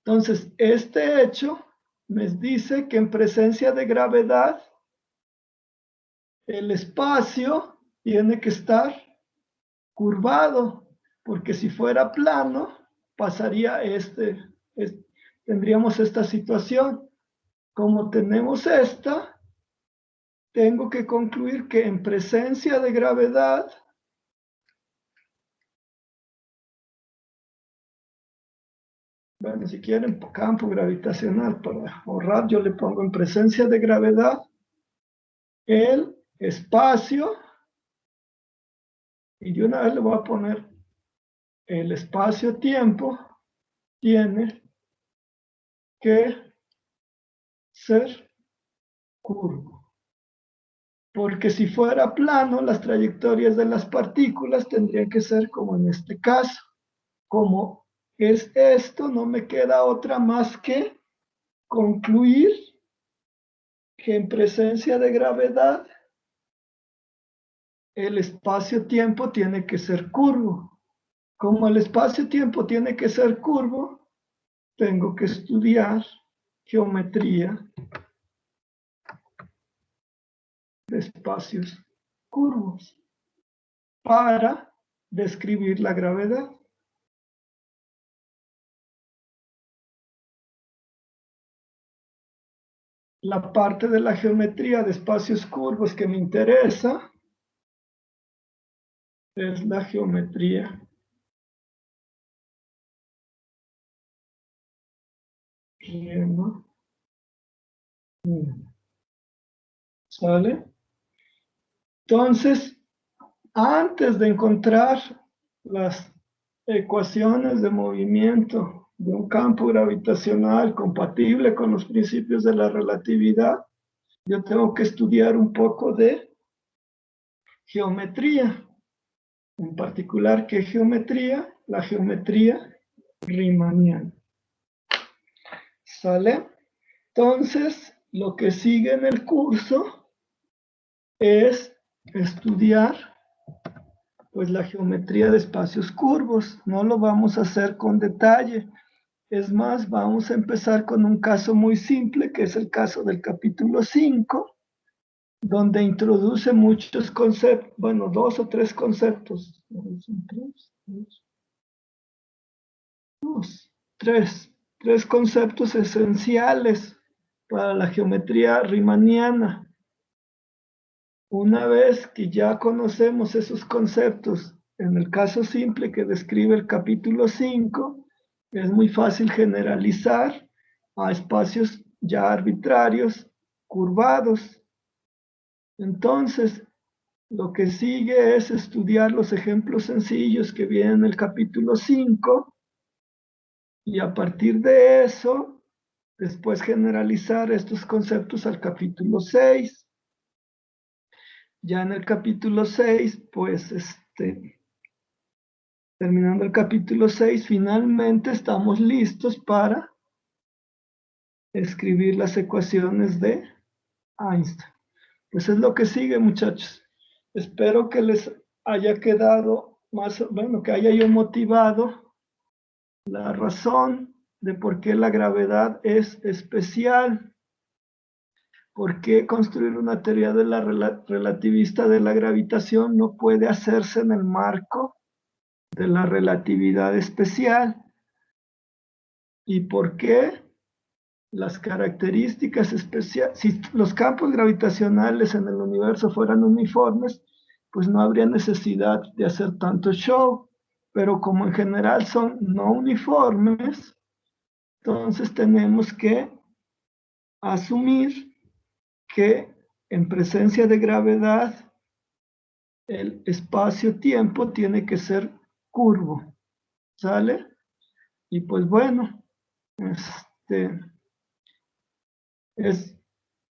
Entonces, este hecho me dice que en presencia de gravedad, el espacio tiene que estar curvado, porque si fuera plano, pasaría tendríamos esta situación. Como tenemos esta, tengo que concluir que en presencia de gravedad, bueno, si quieren campo gravitacional para ahorrar, yo le pongo en presencia de gravedad el espacio, y de una vez le voy a poner el espacio-tiempo, tiene que ser curvo. porque si fuera plano, las trayectorias de las partículas tendrían que ser como en este caso. Como es esto, no me queda otra más que concluir que en presencia de gravedad el espacio-tiempo tiene que ser curvo. Como el espacio-tiempo tiene que ser curvo, tengo que estudiar geometría de espacios curvos para describir la gravedad. La parte de la geometría de espacios curvos que me interesa es la geometría riemanniana. ¿Sale? Entonces, antes de encontrar las ecuaciones de movimiento de un campo gravitacional compatible con los principios de la relatividad, yo tengo que estudiar un poco de geometría. En particular, ¿qué geometría? La geometría riemanniana. ¿Sale? Entonces, lo que sigue en el curso es estudiar pues la geometría de espacios curvos. No lo vamos a hacer con detalle. Es más, vamos a empezar con un caso muy simple, que es el caso del capítulo 5, donde introduce muchos conceptos, bueno, 2 o 3 conceptos. Tres conceptos esenciales para la geometría riemanniana. Una vez que ya conocemos esos conceptos, en el caso simple que describe el capítulo 5, es muy fácil generalizar a espacios ya arbitrarios, curvados. Entonces, lo que sigue es estudiar los ejemplos sencillos que vienen en el capítulo 5 y a partir de eso, después generalizar estos conceptos al capítulo 6. Ya en el capítulo 6, pues terminando el capítulo 6, finalmente estamos listos para escribir las ecuaciones de Einstein. Pues es lo que sigue, muchachos. Espero que les haya quedado más, bueno, que haya yo motivado la razón de por qué la gravedad es especial. ¿Por qué construir una teoría de la relativista de la gravitación no puede hacerse en el marco de la relatividad especial? ¿Y por qué las características especiales, si los campos gravitacionales en el universo fueran uniformes, pues no habría necesidad de hacer tanto show, pero como en general son no uniformes, entonces tenemos que asumir que en presencia de gravedad el espacio-tiempo tiene que ser curvo, ¿sale? Y pues bueno, es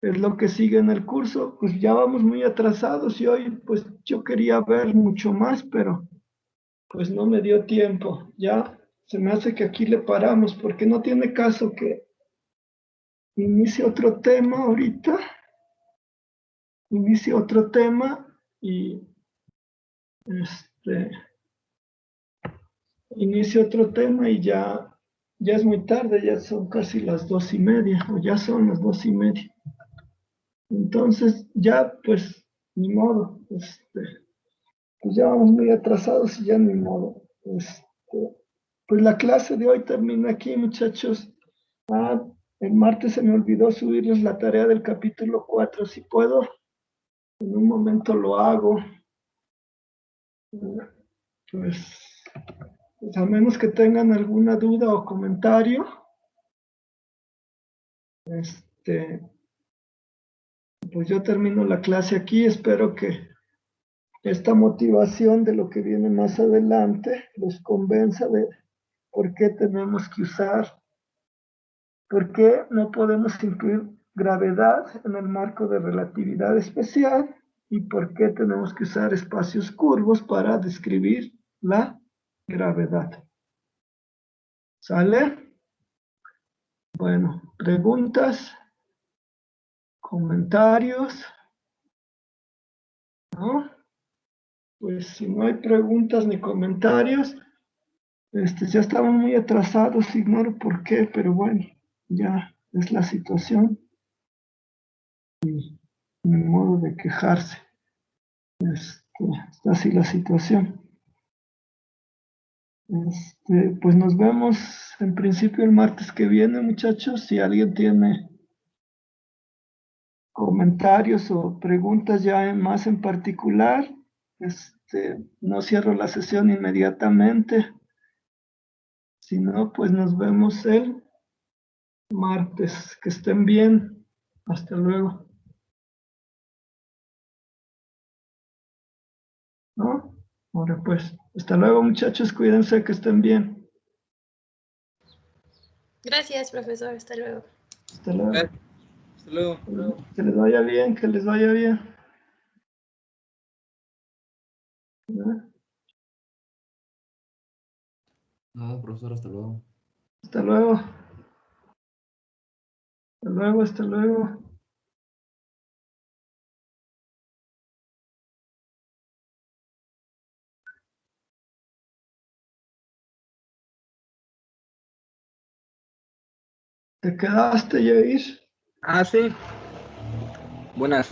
lo que sigue en el curso. Pues ya vamos muy atrasados y hoy pues yo quería ver mucho más, pero pues no me dio tiempo. Ya se me hace que aquí le paramos porque no tiene caso que inicie otro tema ahorita, inicie otro tema y este inicie otro tema y ya es muy tarde, ya son casi las 2:30 o ya son las 2:30. Entonces ya pues ni modo, pues ya vamos muy atrasados y ya ni modo. Pues la clase de hoy termina aquí, muchachos. El martes se me olvidó subirles la tarea del capítulo 4. Si puedo, en un momento lo hago. Pues, pues a menos que tengan alguna duda o comentario, pues yo termino la clase aquí. Espero que esta motivación de lo que viene más adelante los convenza de por qué tenemos que usar, por qué no podemos incluir gravedad en el marco de relatividad especial y por qué tenemos que usar espacios curvos para describir la gravedad. ¿Sale? Bueno, preguntas, comentarios, ¿no? Pues si no hay preguntas ni comentarios, ya estamos muy atrasados, ignoro por qué, pero bueno, ya es la situación. Ni modo de quejarse. Está así la situación. Pues nos vemos en principio el martes que viene, muchachos. Si alguien tiene comentarios o preguntas ya más en particular, no cierro la sesión inmediatamente. Si no, pues nos vemos el martes. Que estén bien. Hasta luego. ¿No? Ahora pues, hasta luego, muchachos. Cuídense, que estén bien. Gracias, profesor. Hasta luego. Hasta luego. Hasta luego. Que les vaya bien, que les vaya bien. ¿No? No, profesor, hasta luego. Hasta luego. Hasta luego, hasta luego. ¿Te quedaste, Yair? Ah, sí. Buenas.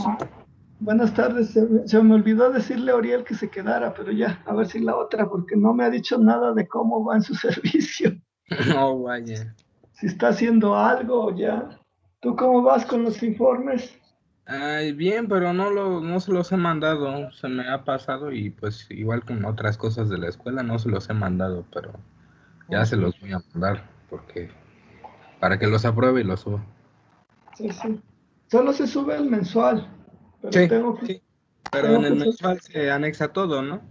Buenas tardes. Se me olvidó decirle a Oriel que se quedara, pero ya, a ver si la otra, porque no me ha dicho nada de cómo va en su servicio. No, vaya. Si está haciendo algo o ya. ¿Tú cómo vas con los informes? Ay, bien, pero no se los he mandado. Se me ha pasado y pues igual con otras cosas de la escuela no se los he mandado, pero ya se los voy a mandar porque para que los apruebe y los suba. Sí, sí. Solo se sube el mensual, pero Sí, tengo que, sí. Pero en tengo el que, mensual se anexa todo, ¿no?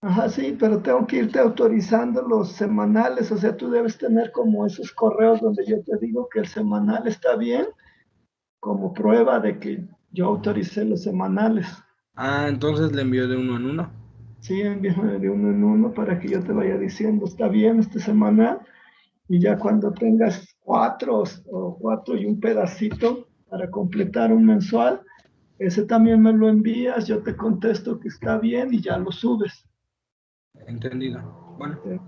ajá, sí, pero tengo que irte autorizando los semanales, o sea, tú debes tener como esos correos donde yo te digo que el semanal está bien, como prueba de que yo autoricé los semanales. Ah, entonces le envío de uno en uno. Sí, envíame de uno en uno para que yo te vaya diciendo, está bien este semanal, y ya cuando tengas cuatro y un pedacito para completar un mensual, ese también me lo envías, yo te contesto que está bien y ya lo subes. Entendido. Bueno, Sí,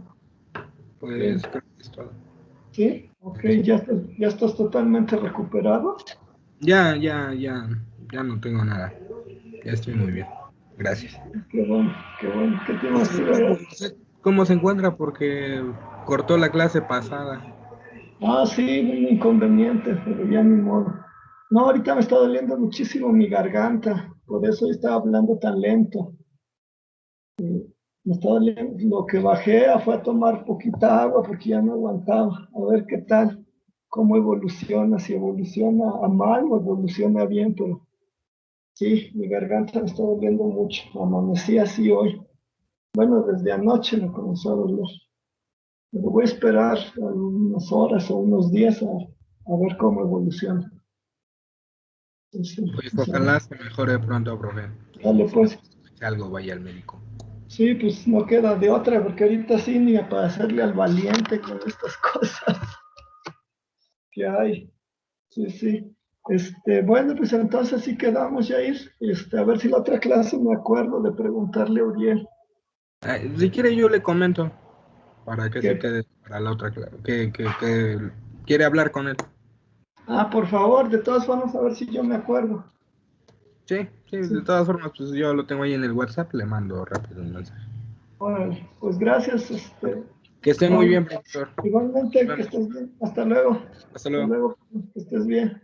pues ok. creo que es todo. ¿Sí? Ok, ya estás totalmente recuperado. Ya no tengo nada. Ya estoy muy bien. Gracias. Qué bueno, qué bueno. ¿Qué tienes ¿Usted que ver? cómo se encuentra? Porque cortó la clase pasada. Ah, sí, un inconveniente, pero ya ni modo. No, ahorita me está doliendo muchísimo mi garganta, por eso estaba hablando tan lento. Me está doliendo. Lo que bajé fue a tomar poquita agua porque ya no aguantaba. A ver qué tal, cómo evoluciona, si evoluciona a mal o evoluciona bien, pero sí, mi garganta me está doliendo mucho. Amanecí así hoy. Bueno, desde anoche me comenzó a doler. Pero voy a esperar unas horas o unos días a ver cómo evoluciona. Sí, sí, Pues o sea, ojalá se mejore pronto, profe. dale Y si no pues. escucha algo, vaya al médico. Sí, pues no queda de otra, porque ahorita sí ni para hacerle al valiente con estas cosas que hay. Sí, sí. Bueno, pues entonces sí quedamos, Jair. A ver si la otra clase me acuerdo de preguntarle a Uriel. Si quiere yo le comento para que se Que, quede para la otra clase. Que quiere hablar con él. por favor, de todas formas, a ver si yo me acuerdo. Sí, sí, de Sí, todas formas, pues yo lo tengo ahí en el WhatsApp, le mando rápido un mensaje. órale, pues gracias. Que esté muy Igual- bien, profesor. igualmente, que Bueno, estés bien. Hasta luego. hasta Hasta luego. luego, que estés bien.